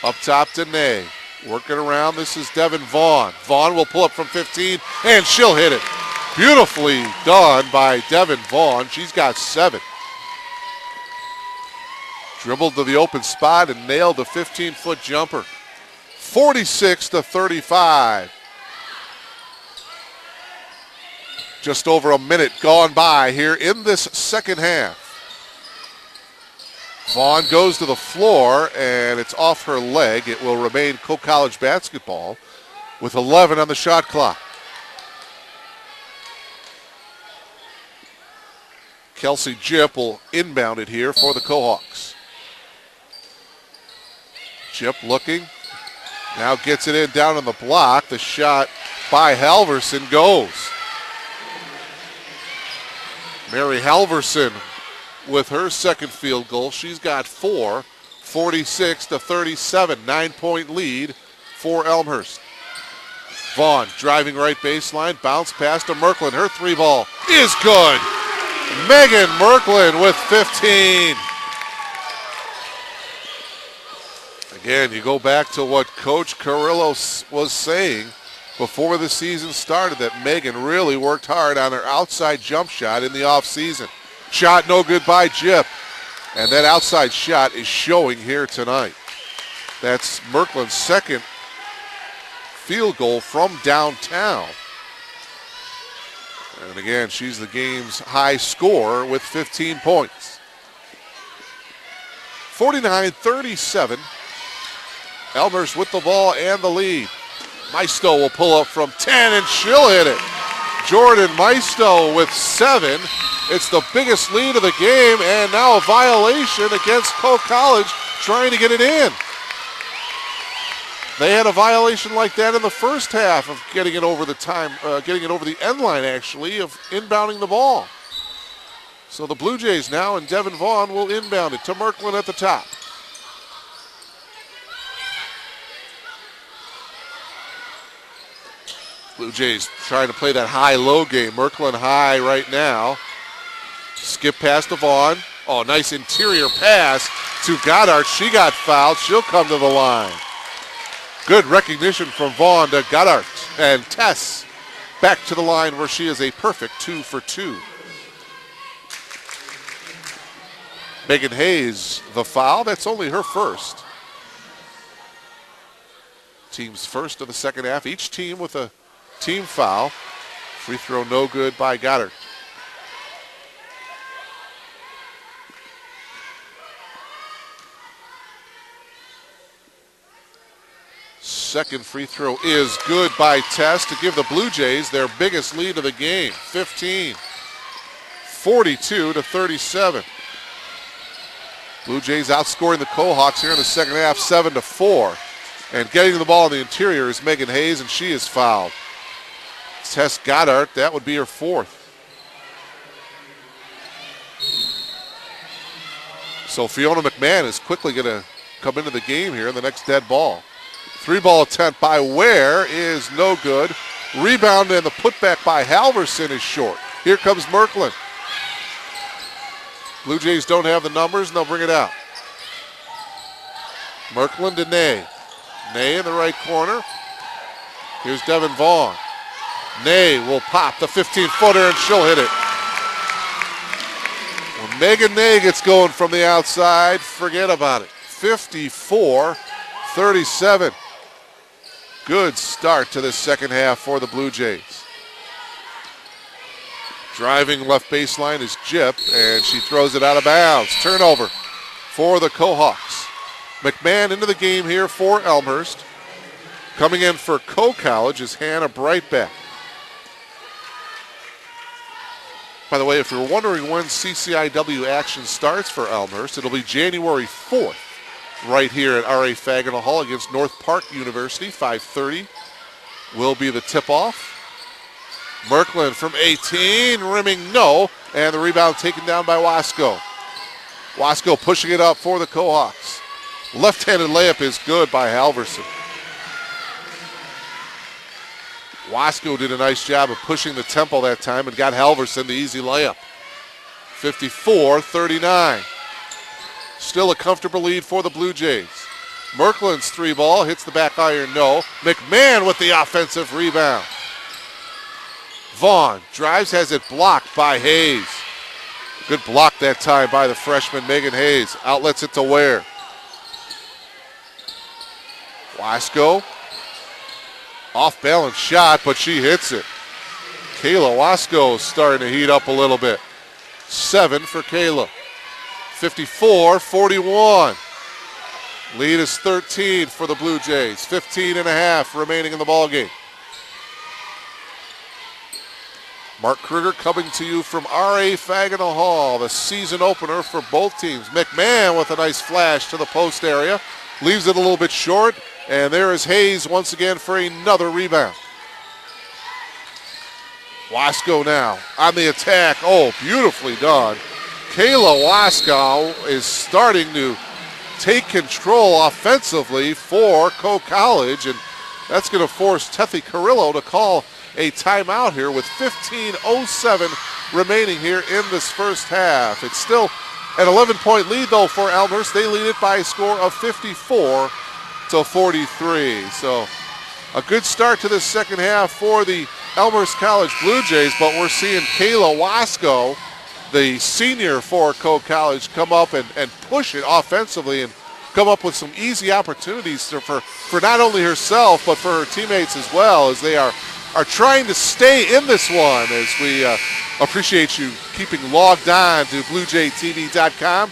Up top to Ney. Working around, this is Devin Vaughn. Vaughn will pull up from 15, and she'll hit it. Beautifully done by Devin Vaughn. She's got 7. Dribbled to the open spot and nailed the 15-foot jumper. 46-35. Just over a minute gone by here in this second half. Vaughn goes to the floor, and it's off her leg. It will remain Co College basketball with 11 on the shot clock. Kelsey Jip will inbound it here for the Cohawks. Jip looking. Now gets it in down on the block. The shot by Halverson goes. Mary Halverson with her second field goal. She's got 4, 46-37, 9-point lead for Elmhurst. Vaughn driving right baseline, bounce pass to Merklin. Her 3-ball is good. Megan Merklin with 15. Again, you go back to what Coach Carrillo was saying before the season started, that Megan really worked hard on her outside jump shot in the offseason. Shot no good by Jip. And that outside shot is showing here tonight. That's Merklin's second field goal from downtown. And again, she's the game's high scorer with 15 points. 49-37. Elmhurst with the ball and the lead. Maisto will pull up from 10, and she'll hit it. Jordan Maisto with 7. It's the biggest lead of the game, and now a violation against Co College trying to get it in. They had a violation like that in the first half of getting it over the end line, actually, of inbounding the ball. So the Blue Jays now, and Devin Vaughn will inbound it to Merklin at the top. Blue Jays trying to play that high-low game. Merklin high right now. Skip pass to Vaughn. Oh, nice interior pass to Goddard. She got fouled. She'll come to the line. Good recognition from Vaughn to Goddard. And Tess back to the line where she is a perfect 2 for 2. Megan Hayes, the foul. That's only her first. Team's first of the second half. Each team with a team foul. Free throw no good by Goddard. Second free throw is good by Tess to give the Blue Jays their biggest lead of the game. 15. 42-37. Blue Jays outscoring the Cohawks here in the second half 7-4. And getting the ball in the interior is Megan Hayes, and she is fouled. Tess Goddard, that would be her 4th. So Fiona McMahon is quickly going to come into the game here in the next dead ball. 3-ball attempt by Ware is no good. Rebound and the putback by Halverson is short. Here comes Merklin. Blue Jays don't have the numbers, and they'll bring it out. Merklin to Ney. Ney in the right corner. Here's Devin Vaughn. Ney will pop the 15-footer, and she'll hit it. When Megan Ney gets going from the outside, forget about it. 54-37. Good start to this second half for the Blue Jays. Driving left baseline is Jip, and she throws it out of bounds. Turnover for the Cohawks. McMahon into the game here for Elmhurst. Coming in for Co-College is Hannah Brightback. By the way, if you're wondering when CCIW action starts for Elmhurst, it'll be January 4th right here at R.A. Fagenal Hall against North Park University. 5:30 will be the tip-off. Merklin from 18, rimming no, and the rebound taken down by Wasco. Wasco pushing it up for the Cohawks. Left-handed layup is good by Halverson. Wasco did a nice job of pushing the tempo that time and got Halverson the easy layup. 54-39. Still a comfortable lead for the Blue Jays. Merklin's three ball hits the back iron, no. McMahon with the offensive rebound. Vaughn drives, has it blocked by Hayes. Good block that time by the freshman Megan Hayes. Outlets it to Ware. Wasco. Off balance shot, but she hits it. Kayla Wasco is starting to heat up a little bit. 7 for Kayla. 54-41. Lead is 13 for the Blue Jays. 15.5 remaining in the ballgame. Mark Kruger coming to you from R.A. Fagenal Hall, the season opener for both teams. McMahon with a nice flash to the post area. Leaves it a little bit short, and there is Hayes once again for another rebound. Wasco now on the attack. Oh, beautifully done. Kayla Wasco is starting to take control offensively for Co-College, and that's going to force Tethy Carrillo to call a timeout here with 15:07 remaining here in this first half. It's still an 11-point lead, though, for Elmhurst. They lead it by a score of 54-43. So a good start to this second half for the Elmhurst College Blue Jays, but we're seeing Kayla Wasco, the senior for Co-College, come up and push it offensively and come up with some easy opportunities for not only herself but for her teammates as well, as they are trying to stay in this one, as we appreciate you keeping logged on to BlueJayTV.com.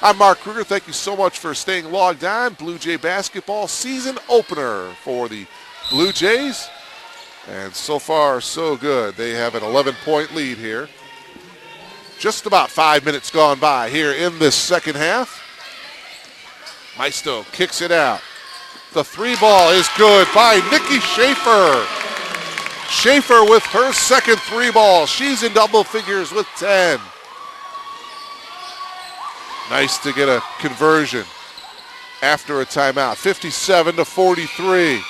I'm Mark Kruger. Thank you so much for staying logged on. Blue Jay basketball season opener for the Blue Jays. And so far, so good. They have an 11-point lead here. Just about 5 minutes gone by here in this second half. Maisto kicks it out. The three ball is good by Nikki Schaefer. Schaefer with her second three ball. She's in double figures with 10. Nice to get a conversion after a timeout. 57-43.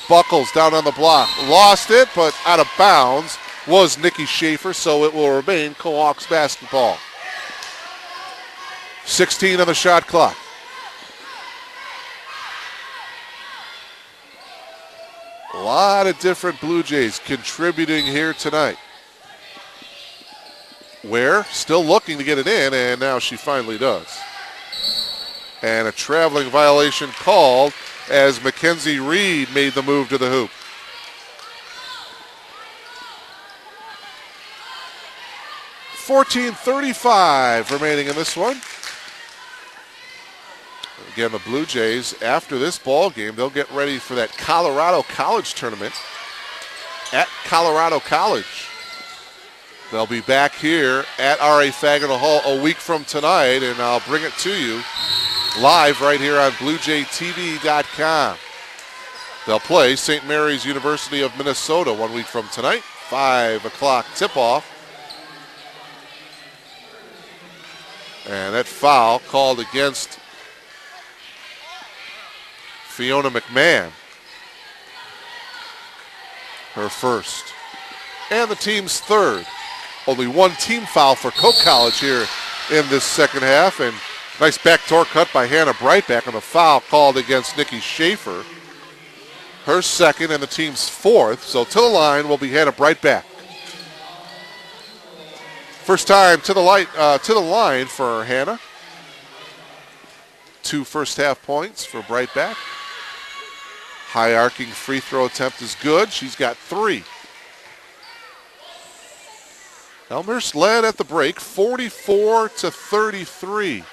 Buckles down on the block. Lost it, but out of bounds was Nikki Schaefer, so it will remain Cohawks basketball. 16 on the shot clock. A lot of different Blue Jays contributing here tonight. Ware still looking to get it in, and now she finally does. And a traveling violation called as Mackenzie Reed made the move to the hoop. .35 remaining in this one. Again, the Blue Jays, after this ball game, they'll get ready for that Colorado College tournament at Colorado College. They'll be back here at R.A. Fagenal Hall a week from tonight, and I'll bring it to you live right here on BlueJayTV.com. They'll play St. Mary's University of Minnesota 1 week from tonight, 5 o'clock tip-off. And that foul called against Fiona McMahon. Her first. And the team's third. Only one team foul for Co-College here in this second half. And nice backdoor cut by Hannah Brightback on the foul called against Nikki Schaefer. Her second and the team's fourth. So to the line will be Hannah Brightback. First time to the line for Hannah. 2 first-half points for Breitbach. High arcing free throw attempt is good. She's got 3. Elmhurst led at the break 44-33.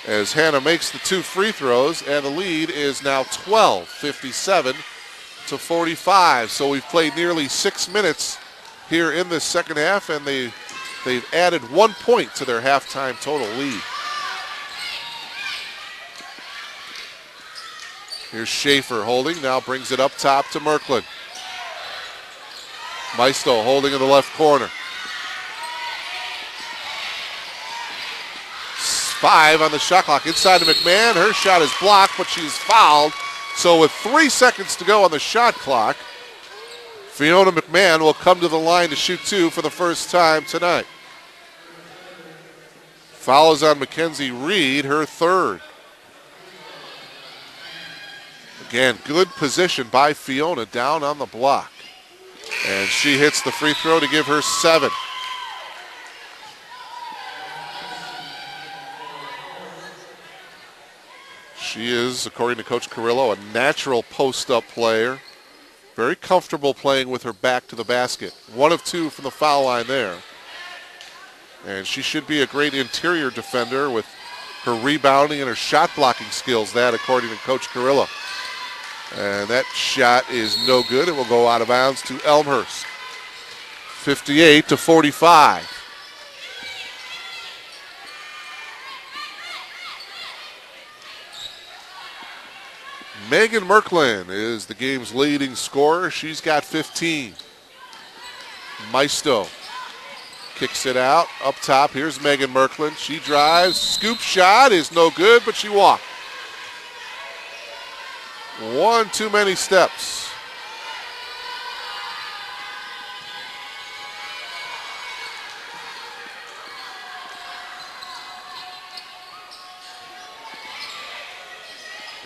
As Hannah makes the 2 free throws, and the lead is now 12, 57-45. So we've played nearly 6 minutes here in this second half, and they've added 1 point to their halftime total lead. Here's Schaefer holding, now brings it up top to Merklin. Maisto holding in the left corner. 5 on the shot clock. Inside to McMahon. Her shot is blocked, but she's fouled. So with 3 seconds to go on the shot clock, Fiona McMahon will come to the line to shoot 2 for the first time tonight. Foul is on Mackenzie Reed, her 3rd. Again, good position by Fiona down on the block. And she hits the free throw to give her 7. She is, according to Coach Carrillo, a natural post-up player. Very comfortable playing with her back to the basket. 1 of 2 from the foul line there. And she should be a great interior defender with her rebounding and her shot blocking skills, that according to Coach Carrillo. And that shot is no good. It will go out of bounds to Elmhurst. 58-45. Megan Merklin is the game's leading scorer. She's got 15. Maisto kicks it out. Up top, here's Megan Merklin. She drives. Scoop shot is no good, but she walked. 1 too many steps.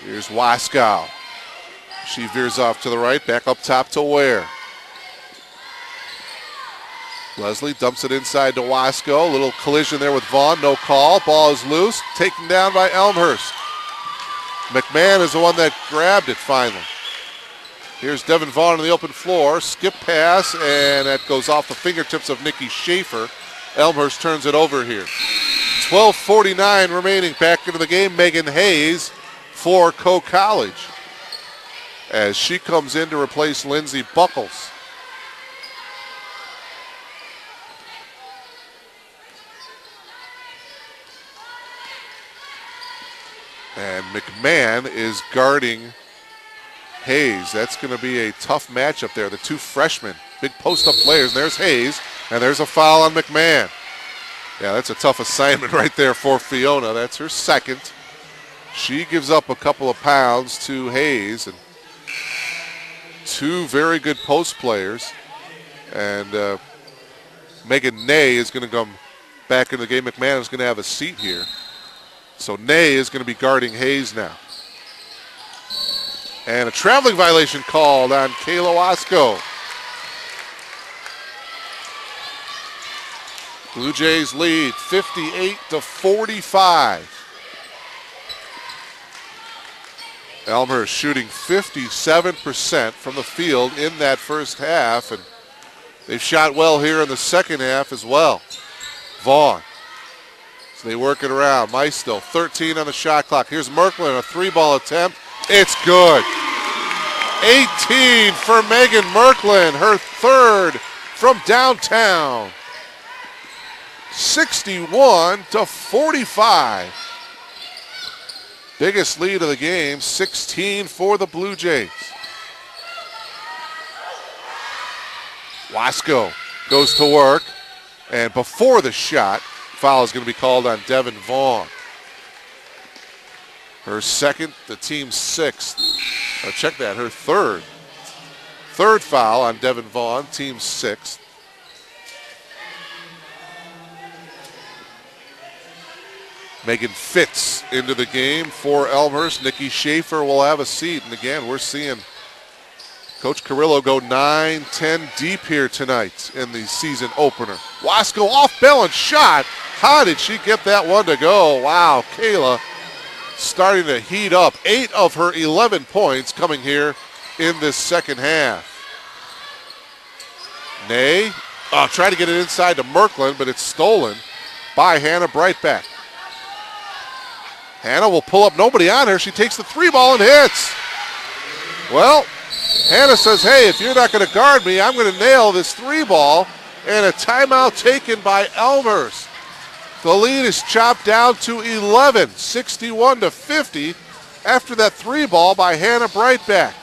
Here's Waskow. She veers off to the right, back up top to Ware. Leslie dumps it inside to Waskow. Little collision there with Vaughn, no call. Ball is loose, taken down by Elmhurst. McMahon is the one that grabbed it finally. Here's Devin Vaughn on the open floor. Skip pass, and that goes off the fingertips of Nikki Schaefer. Elmhurst turns it over here. 12:49 remaining. Back into the game, Megan Hayes for Coe College as she comes in to replace Lindsey Buckles. And McMahon is guarding Hayes. That's going to be a tough matchup there. The 2 freshmen, big post-up players. And there's Hayes, and there's a foul on McMahon. Yeah, that's a tough assignment right there for Fiona. That's her 2nd. She gives up a couple of pounds to Hayes. And 2 very good post players. And Megan Ney is going to come back into the game. McMahon is going to have a seat here. So Ney is going to be guarding Hayes now. And a traveling violation called on Kayla Waskow. Blue Jays lead 58-45. Elmhurst shooting 57% from the field in that first half, and they've shot well here in the second half as well. Vaughn. So they work it around. Maisto, 13 on the shot clock. Here's Merklin, a 3-ball attempt. It's good. 18 for Megan Merklin, her 3rd from downtown. 61-45. Biggest lead of the game, 16 for the Blue Jays. Waskow goes to work, and before the shot, foul is going to be called on Devin Vaughn. Her 2nd, the team's 6th. Check that, her 3rd. 3rd foul on Devin Vaughn, team's 6th. Megan Fitz into the game for Elmhurst. Nikki Schaefer will have a seat. And again, we're seeing Coach Carrillo go 9-10 deep here tonight in the season opener. Wasco off balance shot. How did she get that one to go? Wow, Kayla starting to heat up. 8 of her 11 points coming here in this second half. Nay, trying to get it inside to Merklin, but it's stolen by Hannah Breitbach. Hannah will pull up, nobody on her. She takes the 3-ball and hits. Well, Hannah says, hey, if you're not going to guard me, I'm going to nail this 3-ball. And a timeout taken by Elmhurst. The lead is chopped down to 11, 61-50 after that 3-ball by Hannah Breitbach.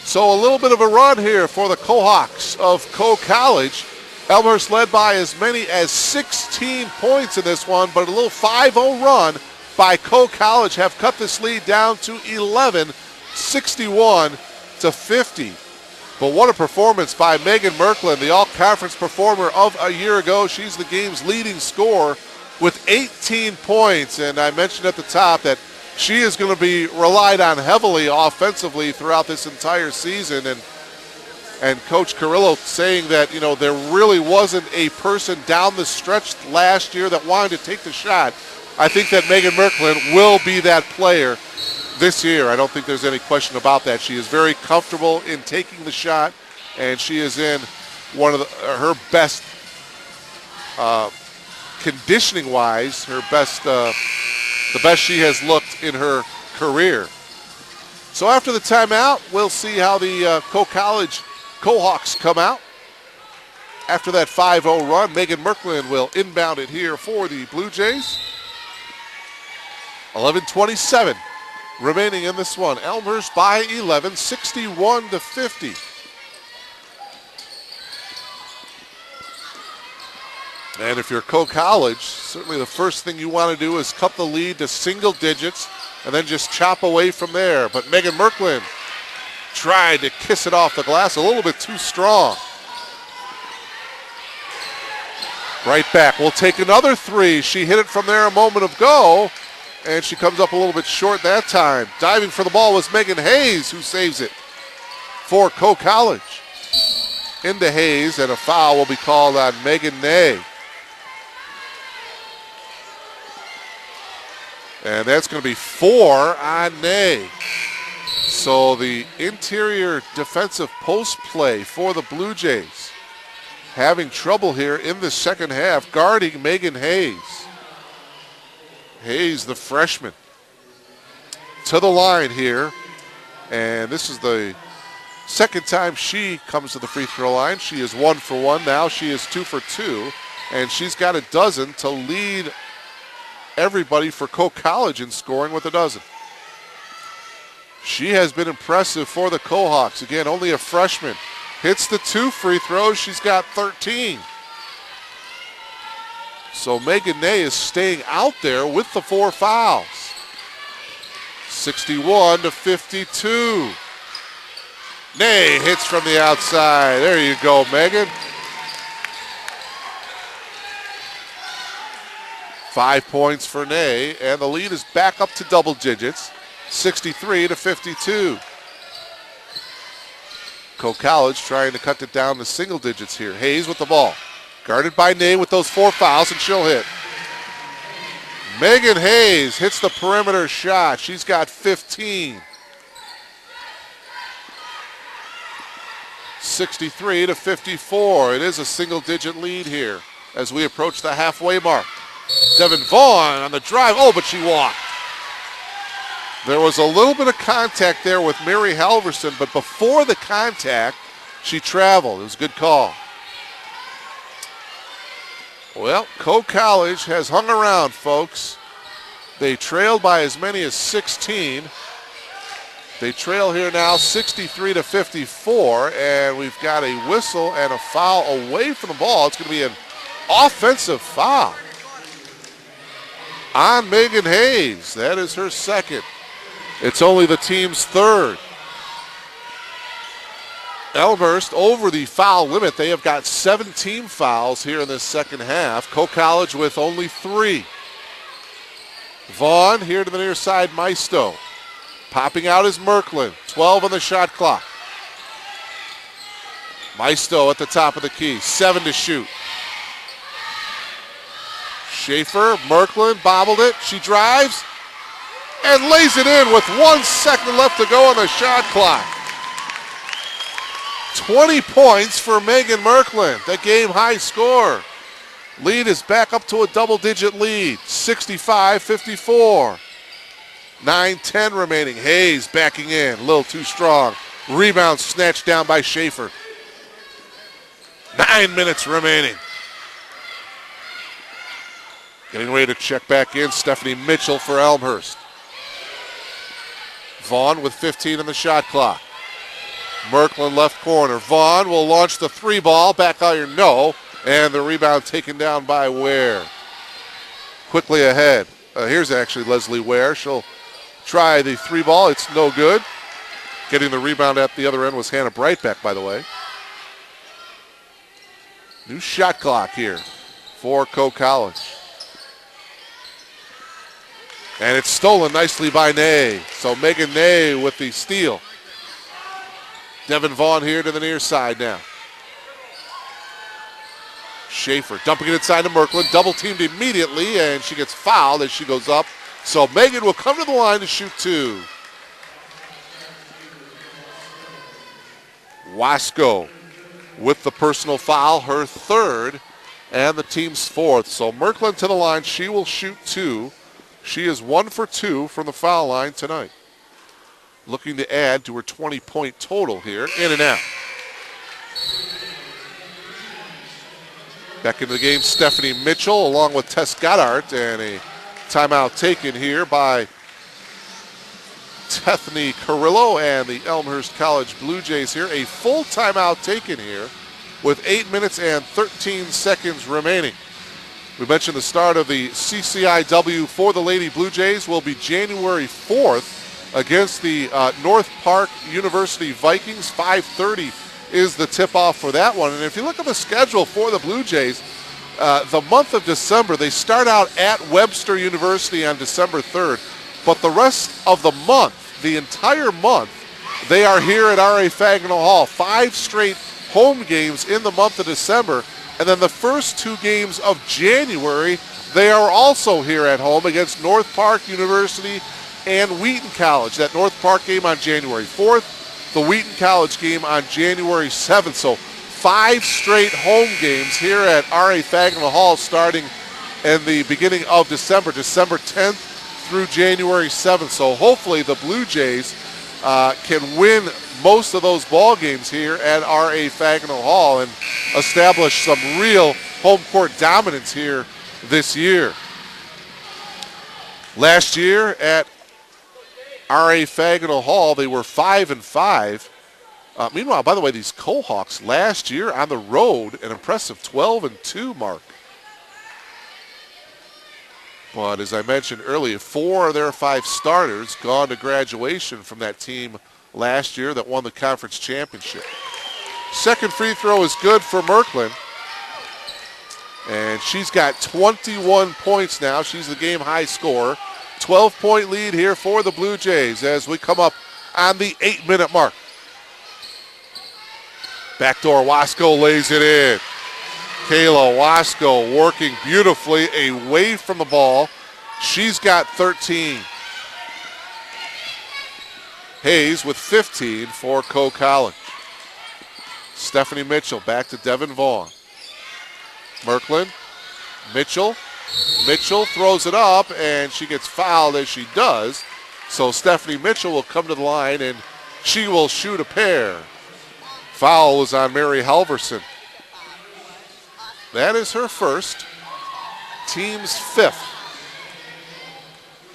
So a little bit of a run here for the Cohawks of Coe College. Elmhurst led by as many as 16 points in this one, but a little 5-0 run by Coe College have cut this lead down to 11, 61-50. But what a performance by Megan Merklin, the all-conference performer of a year ago. She's the game's leading scorer with 18 points. And I mentioned at the top that she is going to be relied on heavily offensively throughout this entire season. And Coach Carrillo saying that, there really wasn't a person down the stretch last year that wanted to take the shot. I think that Megan Merklin will be that player this year. I don't think there's any question about that. She is very comfortable in taking the shot, and she is in one of her best conditioning-wise, the best she has looked in her career. So after the timeout, we'll see how the Coe College Cohawks come out. After that 5-0 run, Megan Merklin will inbound it here for the Blue Jays. 11:27 remaining in this one. Elmhurst by 11, 61-50. And if you're Coe College, certainly the first thing you want to do is cut the lead to single digits and then just chop away from there. But Megan Merklin tried to kiss it off the glass a little bit too strong. Right back. We'll take another 3. She hit it from there a moment ago, and she comes up a little bit short that time. Diving for the ball was Megan Hayes, who saves it for Coe College. Into Hayes, and a foul will be called on Megan Ney. And that's going to be 4 on Ney. So the interior defensive post play for the Blue Jays having trouble here in the second half, guarding Megan Hayes. Hayes, the freshman, to the line here. And this is the second time she comes to the free throw line. She is 1 for 1 now. She is 2 for 2. And she's got a dozen to lead everybody for Coe College in scoring with a dozen. She has been impressive for the Cohawks. Again, only a freshman. Hits the 2 free throws. She's got 13. So Megan Ney is staying out there with the 4 fouls. 61-52. Ney hits from the outside. There you go, Megan. 5 points for Ney, and the lead is back up to double digits, 63-52. Coe College trying to cut it down to single digits here. Hayes with the ball. Guarded by Ney with those 4 fouls, and she'll hit. Megan Hayes hits the perimeter shot. She's got 15. 63-54. It is a single-digit lead here as we approach the halfway mark. Devin Vaughn on the drive. Oh, but she walked. There was a little bit of contact there with Mary Halverson, but before the contact, she traveled. It was a good call. Well, Coe College has hung around, folks. They trailed by as many as 16. They trail here now 63-54, and we've got a whistle and a foul away from the ball. It's going to be an offensive foul on Megan Hayes. That is her second. It's only the team's third. Elmhurst over the foul limit. They have got 17 fouls here in this second half. Coe College with only 3. Vaughn here to the near side, Maisto. Popping out is Merklin. 12 on the shot clock. Maisto at the top of the key. 7 to shoot. Schaefer, Merklin bobbled it. She drives and lays it in with 1 second left to go on the shot clock. 20 points for Megan Merklin, the game high score. Lead is back up to a double-digit lead, 65-54. 9:10 remaining. Hayes backing in, a little too strong. Rebound snatched down by Schaefer. 9 minutes remaining. Getting ready to check back in, Stephanie Mitchell for Elmhurst. Vaughn with 15 on the shot clock. Merklin left corner. Vaughn will launch the 3 ball. Back iron, no. And the rebound taken down by Ware. Quickly ahead. Here's actually Leslie Ware. She'll try the 3 ball. It's no good. Getting the rebound at the other end was Hannah Brightback, by the way. New shot clock here for Coe College. And it's stolen nicely by Ney. So Megan Ney with the steal. Devin Vaughn here to the near side now. Schaefer dumping it inside to Merklin. Double teamed immediately, and she gets fouled as she goes up. So Megan will come to the line to shoot 2. Wasco with the personal foul, her 3rd, and the team's 4th. So Merklin to the line. She will shoot 2. She is 1 for 2 from the foul line tonight. Looking to add to her 20-point total here. In and out. Back into the game, Stephanie Mitchell along with Tess Goddard, and a timeout taken here by Tethany Carrillo and the Elmhurst College Blue Jays here. A full timeout taken here with 8 minutes and 13 seconds remaining. We mentioned the start of the CCIW for the Lady Blue Jays will be January 4th against the North Park University Vikings. 5:30 is the tip-off for that one. And if you look at the schedule for the Blue Jays, the month of December, they start out at Webster University on December 3rd. But the rest of the month, the entire month, they are here at R.A. Fagnall Hall. 5 straight home games in the month of December. And then the first 2 games of January, they are also here at home against North Park University and Wheaton College. That North Park game on January 4th, the Wheaton College game on January 7th. So 5 straight home games here at R.A. Fagnall Hall starting in the beginning of December, December 10th through January 7th. So hopefully the Blue Jays can win most of those ball games here at R.A. Fagnall Hall and establish some real home court dominance here this year. Last year at R.A. Fagnall Hall, they were 5-5. Meanwhile, by the way, these Cohawks last year on the road, an impressive 12-2 mark. But as I mentioned earlier, 4 of their 5 starters gone to graduation from that team last year that won the conference championship. Second free throw is good for Merklin. And she's got 21 points now. She's the game high scorer. 12-point lead here for the Blue Jays as we come up on the 8-minute mark. Backdoor Wasco lays it in. Kayla Wasco working beautifully away from the ball. She's got 13. Hayes with 15 for Coe College. Stephanie Mitchell back to Devin Vaughn. Merklin, Mitchell. Mitchell throws it up, and she gets fouled as she does. So Stephanie Mitchell will come to the line, and she will shoot a pair. Foul was on Mary Halverson. That is her first, team's 5th.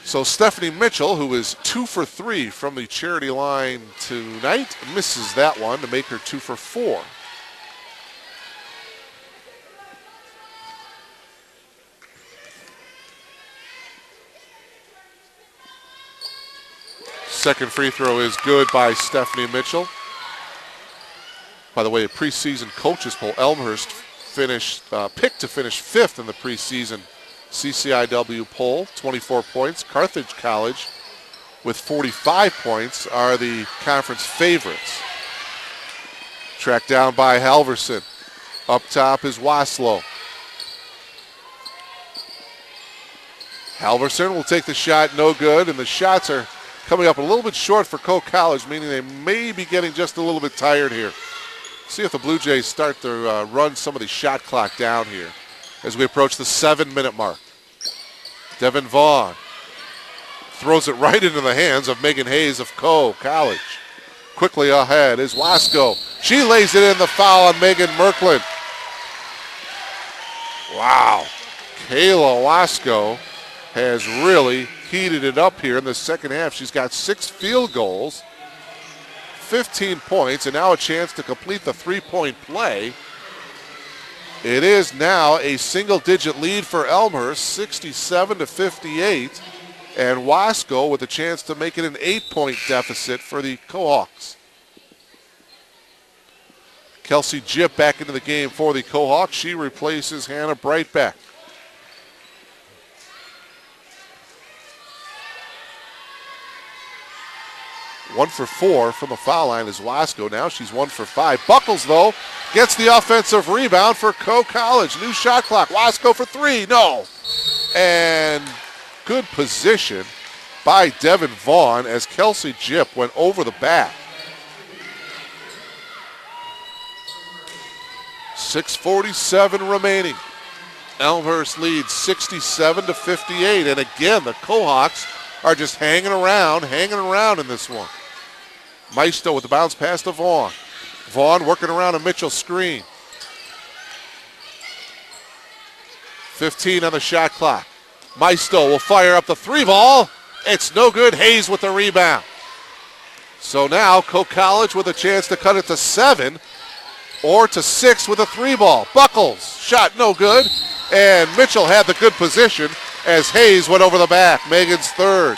So Stephanie Mitchell, who is 2 for 3 from the charity line tonight, misses that one to make her 2 for 4. Second free throw is good by Stephanie Mitchell. By the way, a preseason coaches poll, Elmhurst picked to finish 5th in the preseason CCIW poll, 24 points. Carthage College with 45 points, are the conference favorites. Tracked down by Halverson. Up top is Waslow. Halverson will take the shot, no good, and the shots are coming up a little bit short for Coe College, meaning they may be getting just a little bit tired here. See if the Blue Jays start to run some of the shot clock down here as we approach the 7-minute mark. Devin Vaughn throws it right into the hands of Megan Hayes of Coe College. Quickly ahead is Wasco. She lays it in, the foul on Megan Merklin. Wow. Kayla Wasco has really heated it up here in the second half. She's got 6 field goals, 15 points, and now a chance to complete the three-point play. It is now a single-digit lead for Elmhurst, 67-58, and Wasco with a chance to make it an 8-point deficit for the Cohawks. Kelsey Jipp back into the game for the Cohawks. She replaces Hannah Brightback. One for 4 from the foul line is Wasco. Now she's 1 for 5. Buckles, though, gets the offensive rebound for Coe College. New shot clock. Wasco for 3. No. And good position by Devin Vaughn as Kelsey Jipp went over the back. 6:47 remaining. Elmhurst leads 67-58. And again, the Cohawks are just hanging around in this one. Maisto with the bounce pass to Vaughn. Vaughn working around a Mitchell screen. 15 on the shot clock. Maisto will fire up the 3 ball. It's no good. Hayes with the rebound. So now Coe College with a chance to cut it to 7 or to 6 with a 3 ball. Buckles, shot no good. And Mitchell had the good position as Hayes went over the back. Megan's 3rd.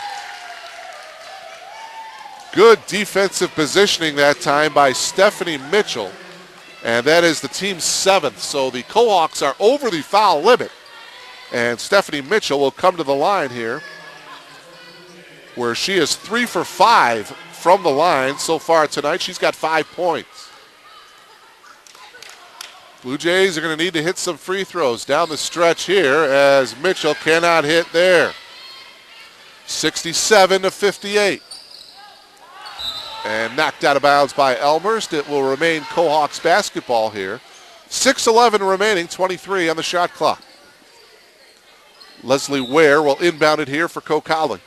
Good defensive positioning that time by Stephanie Mitchell. And that is the team's 7th. So the Cohawks are over the foul limit. And Stephanie Mitchell will come to the line here, where she is 3 for 5 from the line so far tonight. She's got 5 points. Blue Jays are going to need to hit some free throws down the stretch here as Mitchell cannot hit there. 67-58. And knocked out of bounds by Elmhurst. It will remain Cohawks basketball here. 6:11 remaining, 23 on the shot clock. Leslie Ware will inbound it here for Coe College.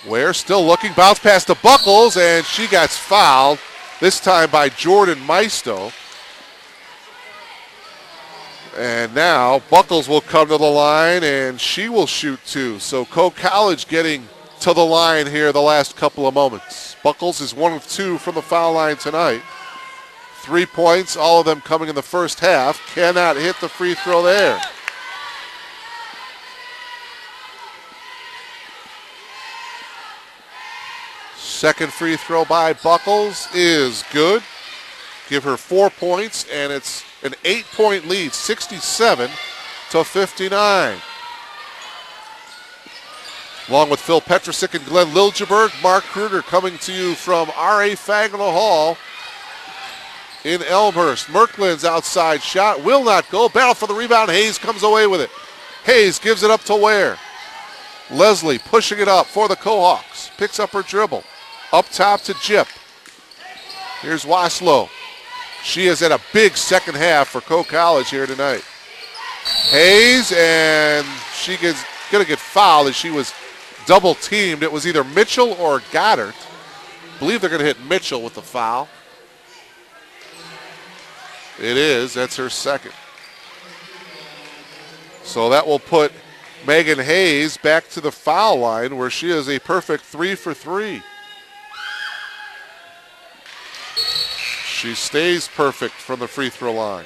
Ware still looking, bounce pass to Buckles, and she gets fouled, this time by Jordan Maisto. And now Buckles will come to the line, and she will shoot 2. So Coe College getting to the line here the last couple of moments. Buckles is 1 of 2 from the foul line tonight. 3 points, all of them coming in the first half. Cannot hit the free throw there. Second free throw by Buckles is good. Give her 4 points, and it's an 8-point lead, 67-59. Along with Phil Petrosic and Glenn Liljeberg, Mark Kruger coming to you from R.A. Fagnall Hall in Elmhurst. Merklin's outside shot will not go. Battle for the rebound. Hayes comes away with it. Hayes gives it up to Ware. Leslie pushing it up for the Cohawks. Picks up her dribble. Up top to Jipp. Here's Waslow. She has had a big second half for Coe College here tonight. Hayes, and she is going to get fouled as she was double teamed. It was either Mitchell or Goddard. I believe they're going to hit Mitchell with the foul. It is. That's her second. So that will put Megan Hayes back to the foul line where she is a perfect 3 for 3. She stays perfect from the free throw line.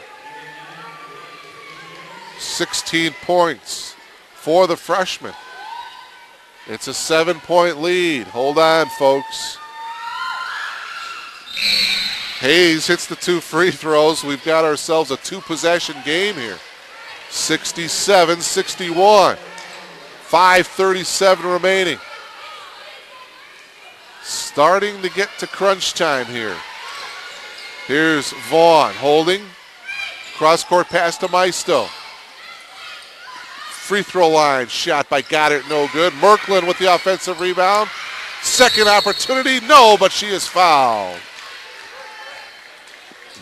16 points for the freshman. It's a 7-point lead. Hold on, folks. Hayes hits the 2 free throws. We've got ourselves a 2-possession game here. 67-61. 5:37 remaining. Starting to get to crunch time here. Here's Vaughn holding. Cross-court pass to Maisto. Free throw line shot by Goddard, no good. Merklin with the offensive rebound. Second opportunity, no, but she is fouled.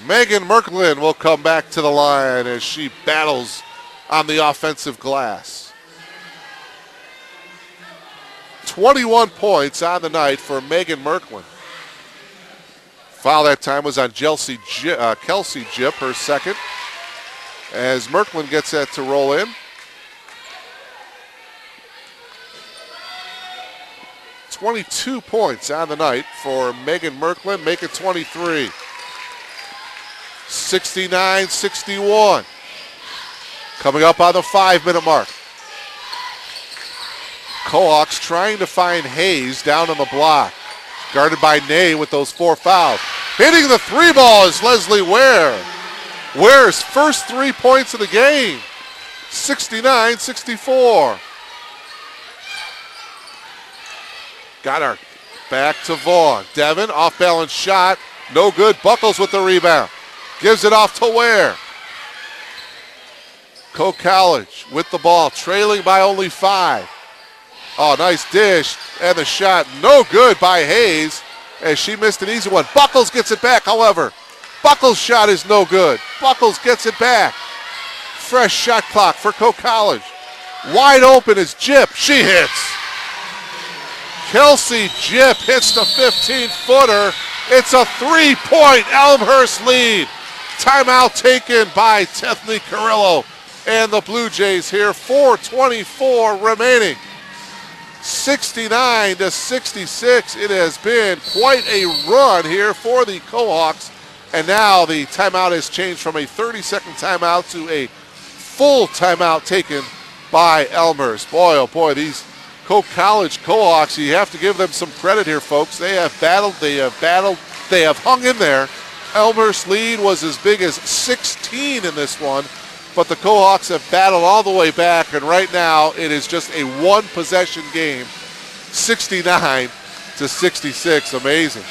Megan Merklin will come back to the line as she battles on the offensive glass. 21 points on the night for Megan Merklin. Foul that time was on Kelsey Jipp, her second, as Merklin gets that to roll in. 22 points on the night for Megan Merklin, make it 23. 69-61. Coming up on the 5-minute mark. Cohawks trying to find Hayes down on the block. Guarded by Ney with those 4 fouls. Hitting the 3 ball is Leslie Ware. Ware's first 3 points of the game. 69-64. Got her back to Vaughn. Devin, off balance shot. No good. Buckles with the rebound. Gives it off to Ware. Coe College with the ball, trailing by only 5. Oh, nice dish. And the shot no good by Hayes as she missed an easy one. Buckles gets it back, however. Buckles' shot is no good. Buckles gets it back. Fresh shot clock for Coe College. Wide open is Jipp. She hits. Kelsey Jipp hits the 15-footer. It's a 3-point Elmhurst lead. Timeout taken by Tethny Carrillo and the Blue Jays here. 4:24 remaining. 69-66. It has been quite a run here for the Cohawks. And now the timeout has changed from a 30-second timeout to a full timeout taken by Elmhurst. Boy, oh boy, these Coe College Cohawks, you have to give them some credit here, folks. They have battled, they have hung in there. Elmhurst's lead was as big as 16 in this one, but the Cohawks have battled all the way back, and right now it is just a one-possession game, 69-66. Amazing.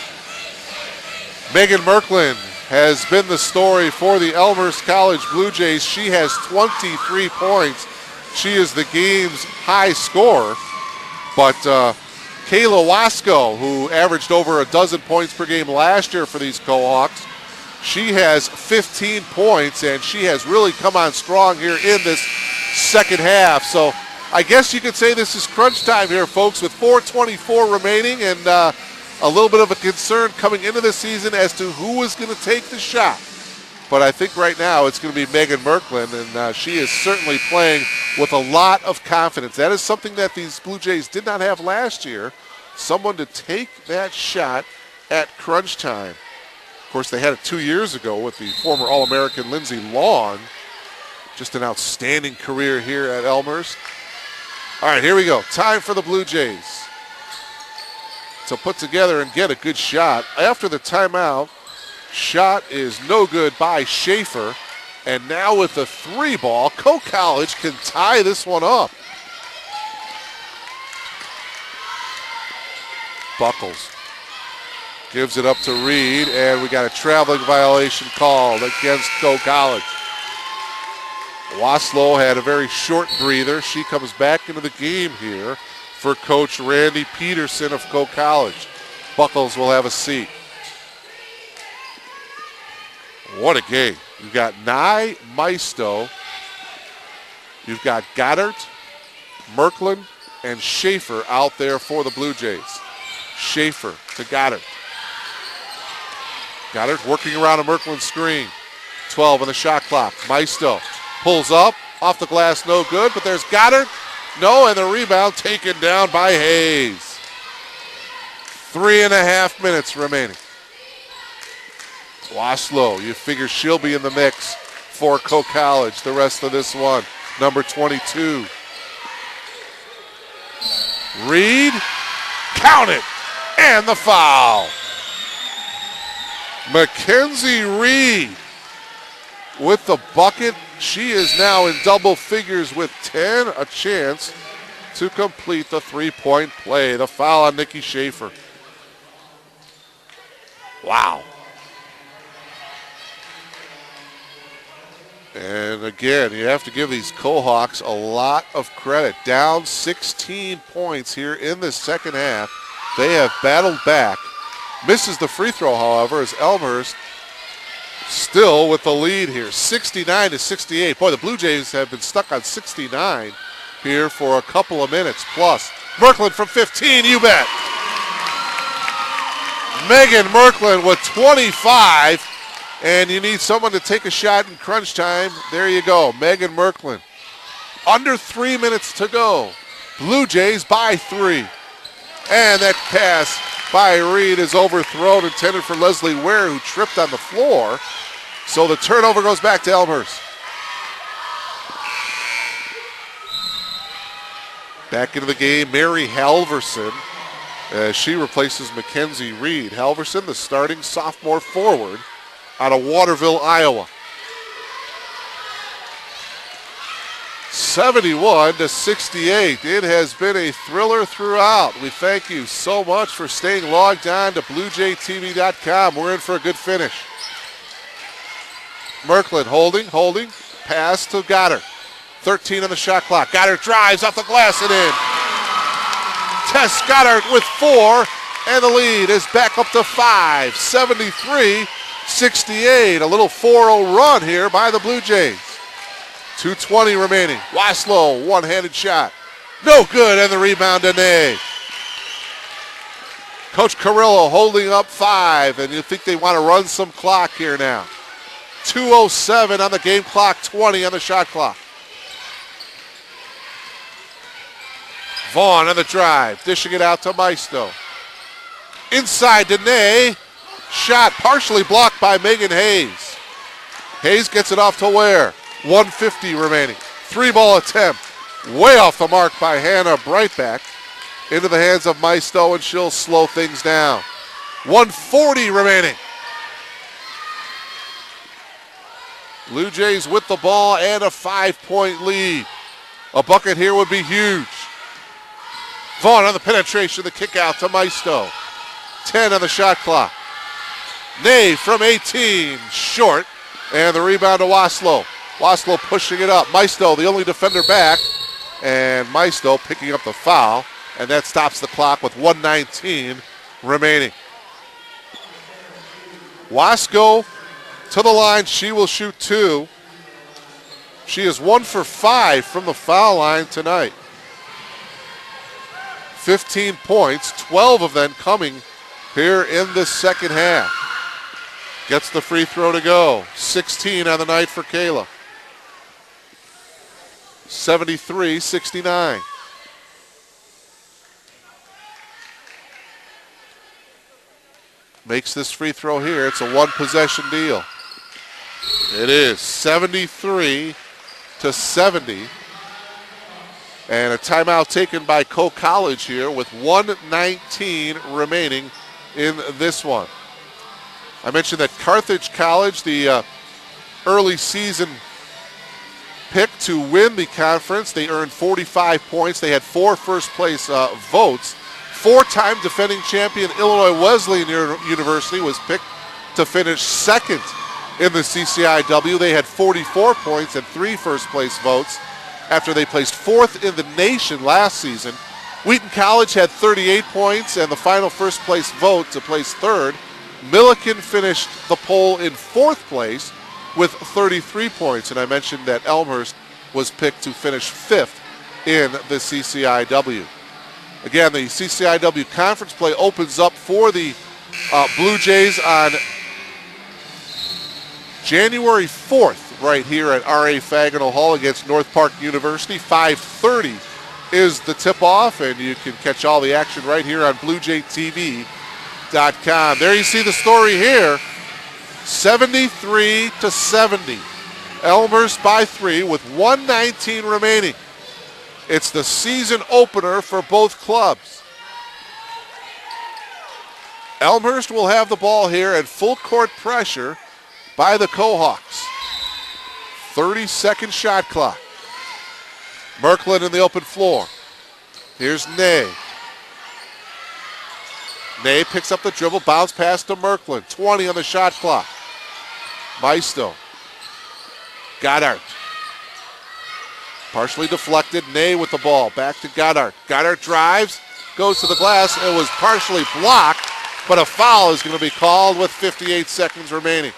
Megan Merklin has been the story for the Elmhurst College Blue Jays. She has 23 points. She is the game's high scorer, but Kayla Wasco, who averaged over a dozen points per game last year for these Cohawks, she has 15 points, and she has really come on strong here in this second half. So I guess you could say this is crunch time here, folks, with 4:24 remaining and a little bit of a concern coming into the season as to who is going to take the shot. But I think right now it's going to be Megan Merklin, and she is certainly playing with a lot of confidence. That is something that these Blue Jays did not have last year, someone to take that shot at crunch time. Of course, they had it 2 years ago with the former All-American Lindsey Long. Just an outstanding career here at Elmhurst. All right, here we go. Time for the Blue Jays to put together and get a good shot. After the timeout, shot is no good by Schaefer. And now with the 3 ball, Coe College can tie this one up. Buckles gives it up to Reed, and we got a traveling violation called against Coe College. Waslow had a very short breather. She comes back into the game here for Coach Randy Peterson of Coe College. Buckles will have a seat. What a game. You've got Nye, Maisto. You've got Goddard, Merklin, and Schaefer out there for the Blue Jays. Schaefer to Goddard. Goddard working around a Merklin screen. 12 on the shot clock. Maisto pulls up, off the glass, no good, but there's Goddard. No, and the rebound taken down by Hayes. 3.5 minutes remaining. Waslow, you figure she'll be in the mix for Coe College the rest of this one. Number 22. Reed, count it, and the foul. Mackenzie Reed with the bucket. She is now in double figures with 10, a chance to complete the three-point play. The foul on Nikki Schaefer. Wow. And again, you have to give these Cohawks a lot of credit. Down 16 points here in the second half. They have battled back. Misses the free throw, however, as Elmhurst still with the lead here, 69-68. Boy, the Blue Jays have been stuck on 69 here for a couple of minutes plus. Merkland from 15, you bet. Megan Merkland with 25, and you need someone to take a shot in crunch time. There you go, Megan Merkland. Under 3 minutes to go. Blue Jays by 3. And that pass by Reed is overthrown, intended for Leslie Ware, who tripped on the floor. So the turnover goes back to Elmhurst. Back into the game, Mary Halverson, as she replaces Mackenzie Reed. Halverson, the starting sophomore forward out of Waterville, Iowa. 71-68. It has been a thriller throughout. We thank you so much for staying logged on to BlueJayTV.com. We're in for a good finish. Merkland holding, pass to Goddard. 13 on the shot clock. Goddard drives off the glass and in. Tess Goddard with 4, and the lead is back up to 5. 73-68. A little 4-0 run here by the Blue Jays. 2:20 remaining. Waslow, one-handed shot. No good, and the rebound to Ney. Coach Carrillo holding up 5, and you think they want to run some clock here now. 2:07 on the game clock, 20 on the shot clock. Vaughn on the drive, dishing it out to Maisto. Inside to Ney. Shot partially blocked by Megan Hayes. Hayes gets it off to Ware. 1:50 remaining. 3-ball attempt. Way off the mark by Hannah Brightback. Into the hands of Maisto, and she'll slow things down. 1:40 remaining. Blue Jays with the ball and a 5-point lead. A bucket here would be huge. Vaughn on the penetration, the kick out to Maisto. 10 on the shot clock. Ney from 18, short, and the rebound to Waslow. Waslow pushing it up. Maisto, the only defender back, and Maisto picking up the foul, and that stops the clock with 1:19 remaining. Wasco to the line, she will shoot 2. She is 1 for 5 from the foul line tonight. 15 points, 12 of them coming here in the second half. Gets the free throw to go. 16 on the night for Kayla. 73-69. Makes this free throw here. It's a one-possession deal. It is 73-70. And a timeout taken by Coe College here with 1:19 remaining in this one. I mentioned that Carthage College, the early season pick to win the conference, they earned 45 points. They had 4 first-place votes. 4-time defending champion Illinois Wesleyan University was picked to finish second in the CCIW. They had 44 points and 3 first-place votes after they placed 4th in the nation last season. Wheaton College had 38 points and the final first-place vote to place 3rd. Milliken finished the poll in 4th place with 33 points, and I mentioned that Elmhurst was picked to finish 5th in the CCIW. Again, the CCIW conference play opens up for the Blue Jays on January 4th right here at R.A. Fagenal Hall against North Park University. 5:30 is the tip-off, and you can catch all the action right here on BlueJayTV.com. There you see the story here. 73-70. Elmhurst by 3 with 1:19 remaining. It's the season opener for both clubs. Elmhurst will have the ball here at full court pressure by the Cohawks. 30-second shot clock. Merkland in the open floor. Here's Ney. Ney picks up the dribble, bounce pass to Merklin. 20 on the shot clock. Maisto. Goddard. Partially deflected. Ney with the ball. Back to Goddard. Goddard drives, goes to the glass. It was partially blocked, but a foul is going to be called with 58 seconds remaining.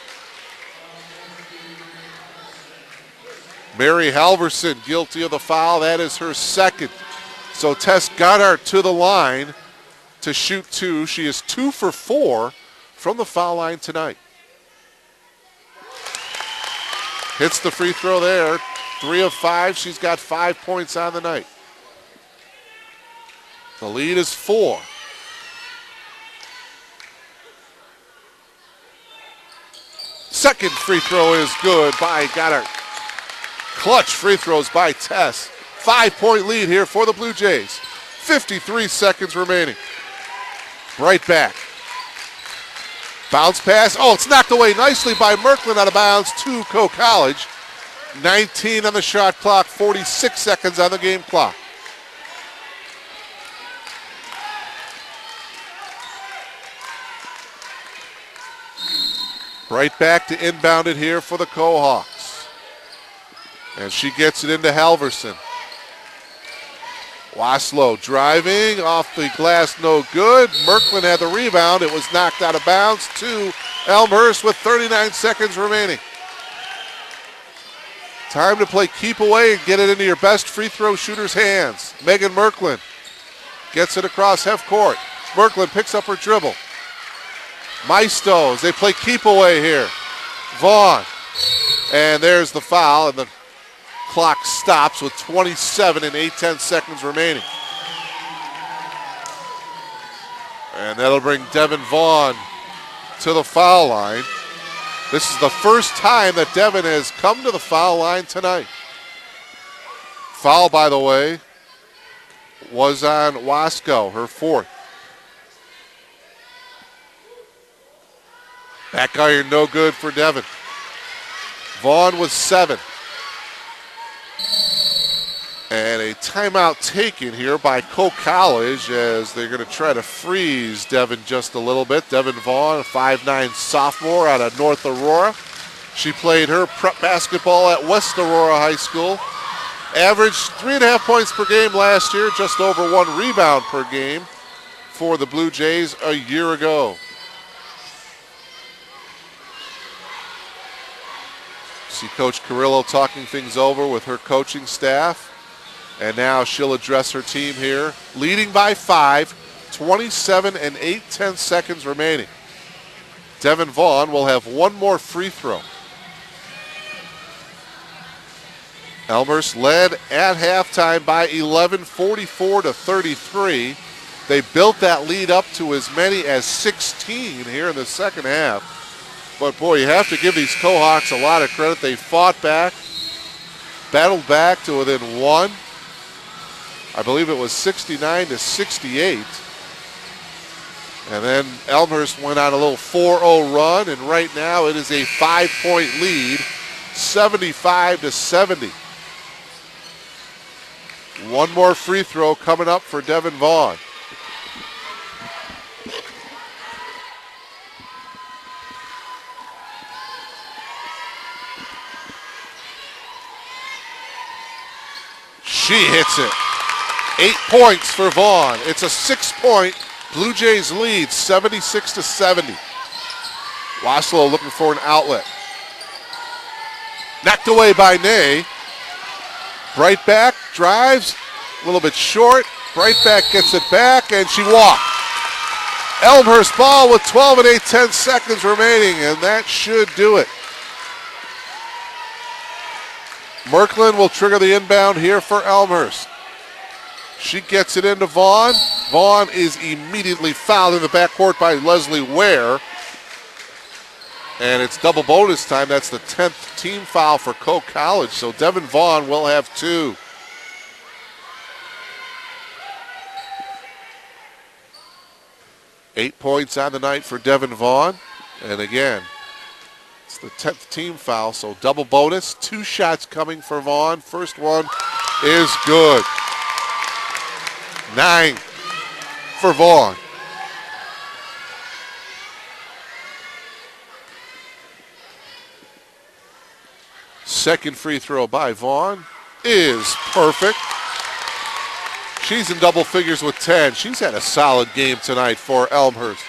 Mary Halverson guilty of the foul. That is her second. So Tess Goddard to the line to shoot two. She is 2 for 4 from the foul line tonight. Hits the free throw there. 3 of 5. She's got 5 points on the night. The lead is 4. Second free throw is good by Goddard. Clutch free throws by Tess. 5-point lead here for the Blue Jays. 53 seconds remaining. Right back. Bounce pass. Oh, it's knocked away nicely by Merklin out of bounds to Coe College. 19 on the shot clock, 46 seconds on the game clock. Right back to inbound it here for the Coe Hawks. And she gets it into Halverson. Waslow driving off the glass, no good. Merklin had the rebound. It was knocked out of bounds to Elmhurst with 39 seconds remaining. Time to play keep away and get it into your best free throw shooter's hands. Megan Merklin gets it across half court. Merklin picks up her dribble. Maisto, as they play keep away here. Vaughn. And there's the foul, and the clock stops with 27 and 8/10 seconds remaining. And that'll bring Devin Vaughn to the foul line. This is the first time that Devin has come to the foul line tonight. Foul, by the way, was on Wasco, her 4th. Back iron no good for Devin. Vaughn with 7. And a timeout taken here by Coe College as they're going to try to freeze Devin just a little bit. Devin Vaughn, a 5'9" sophomore out of North Aurora. She played her prep basketball at West Aurora High School. Averaged 3.5 points per game last year, just over 1 rebound per game for the Blue Jays a year ago. See Coach Carrillo talking things over with her coaching staff. And now she'll address her team here. Leading by 5, 27 and 8/10 seconds remaining. Devin Vaughn will have one more free throw. Elmhurst led at halftime by 11, 44-33. They built that lead up to as many as 16 here in the second half. But boy, you have to give these Coe Hawks a lot of credit. They fought back, battled back to within 1. I believe it was 69-68. And then Elmhurst went on a little 4-0 run, and right now it is a 5-point lead, 75-70. One more free throw coming up for Devin Vaughn. She hits it. 8 points for Vaughn. It's a 6-point Blue Jays lead, 76-70. Waslow looking for an outlet. Knocked away by Ney. Brightback drives, a little bit short. Brightback gets it back, and she walked. Elmhurst ball with 12 and 8/10 seconds remaining, and that should do it. Merklin will trigger the inbound here for Elmhurst. She gets it into Vaughn. Vaughn is immediately fouled in the backcourt by Leslie Ware. And it's double bonus time. That's the 10th team foul for Coe College. So Devin Vaughn will have 2. Eight points on the night for Devin Vaughn. And again, it's the 10th team foul, so double bonus. 2 shots coming for Vaughn. First one is good. 9 for Vaughn. Second free throw by Vaughn is perfect. She's in double figures with 10. She's had a solid game tonight for Elmhurst.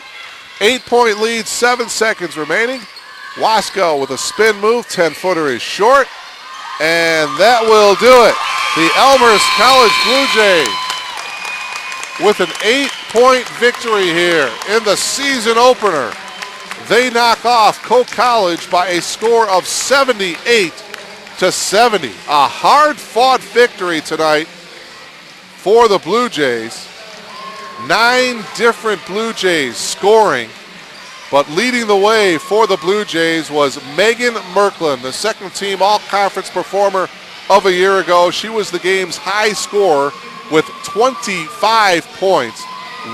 8-point lead, 7 seconds remaining. Wasco with a spin move, 10-footer is short, and that will do it. The Elmhurst College Blue Jays with an 8-point victory here in the season opener. They knock off Coe College by a score of 78-70. A hard-fought victory tonight for the Blue Jays. 9 different Blue Jays scoring, but leading the way for the Blue Jays was Megan Merklin, the second-team all-conference performer of a year ago. She was the game's high scorer with 25 points.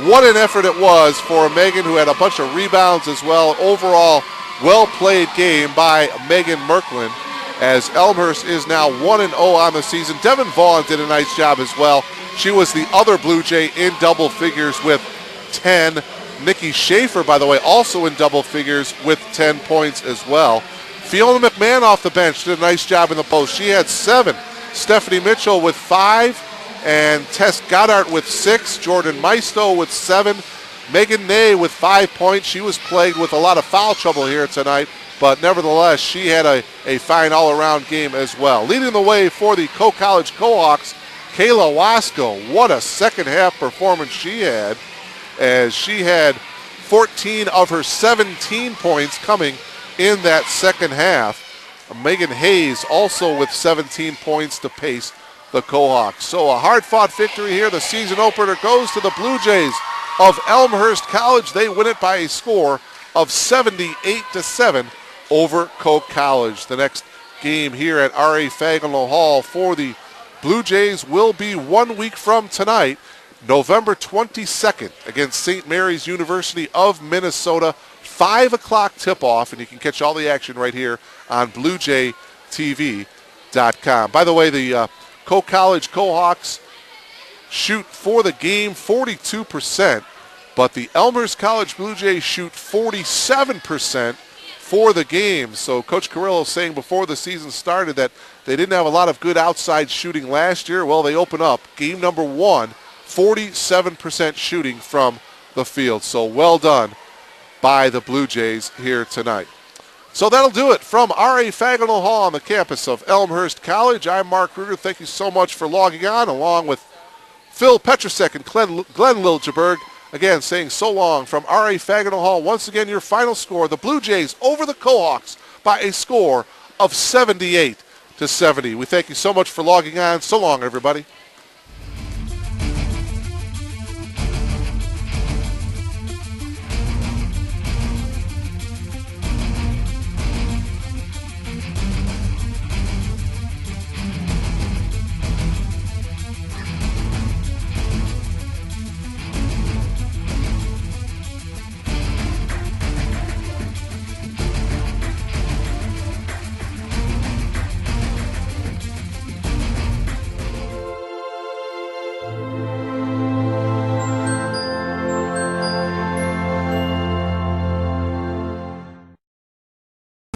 What an effort it was for Megan, who had a bunch of rebounds as well. Overall, well-played game by Megan Merklin, as Elmhurst is now 1-0 on the season. Devin Vaughn did a nice job as well. She was the other Blue Jay in double figures with 10. Nikki Schaefer, by the way, also in double figures with 10 points as well. Fiona McMahon off the bench did a nice job in the post. She had 7. Stephanie Mitchell with 5. And Tess Goddard with 6. Jordan Maisto with 7. Megan Ney with 5 points. She was plagued with a lot of foul trouble here tonight, but nevertheless, she had a fine all-around game as well. Leading the way for the Coe College Cohawks, Kayla Wasco. What a second-half performance she had, as she had 14 of her 17 points coming in that second half. Megan Hayes also with 17 points to pace the Cohawks. So a hard-fought victory here. The season opener goes to the Blue Jays of Elmhurst College. They win it by a score of 78-7 over Coe College. The next game here at R.A. Fagenal Hall for the Blue Jays will be 1 week from tonight, November 22nd, against St. Mary's University of Minnesota. 5 o'clock tip-off, and you can catch all the action right here on BlueJayTV.com. By the way, the Coe College Cohawks shoot for the game 42%, but the Elmhurst College Blue Jays shoot 47% for the game. So Coach Carrillo saying before the season started that they didn't have a lot of good outside shooting last year. Well, they open up game number 1, 47% shooting from the field. So well done by the Blue Jays here tonight. So that'll do it from R.A. Fagenal Hall on the campus of Elmhurst College. I'm Mark Ruger. Thank you so much for logging on, along with Phil Petrusek and Glenn Liljeberg. Again, saying so long from R.A. Fagenal Hall. Once again, your final score, the Blue Jays over the Cohawks by a score of 78-70. We thank you so much for logging on. So long, everybody.